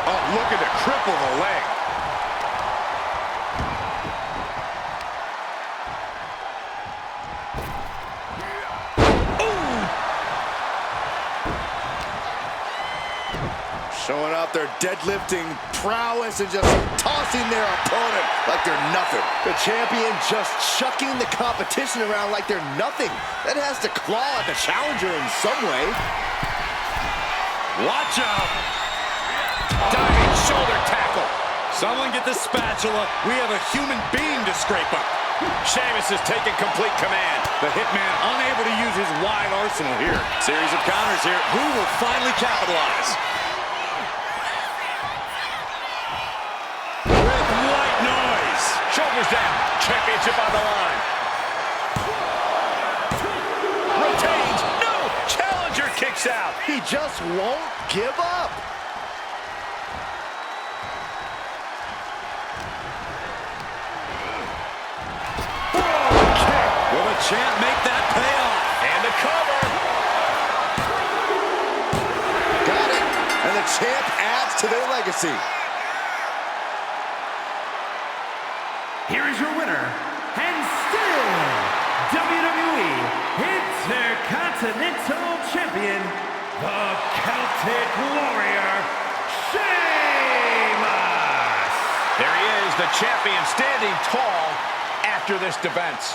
Oh, looking to cripple the leg. Showing off their deadlifting prowess and just tossing their opponent like they're nothing. The champion just chucking the competition around like they're nothing. That has to claw at the challenger in some way. Watch out. Diving shoulder tackle. Someone get the spatula. We have a human being to scrape up. Sheamus is taking complete command. The Hitman unable to use his wide arsenal here. Series of counters here. Who will finally capitalize? Shoulders down. Championship on the line. Rotates. No! Challenger kicks out. He just won't give up. Kick. Will the champ make that pay off? And the cover. Got it. And the champ adds to their legacy. Here is your winner, and still WWE Intercontinental Champion, the Celtic Warrior, Sheamus! There he is, the champion standing tall after this defense.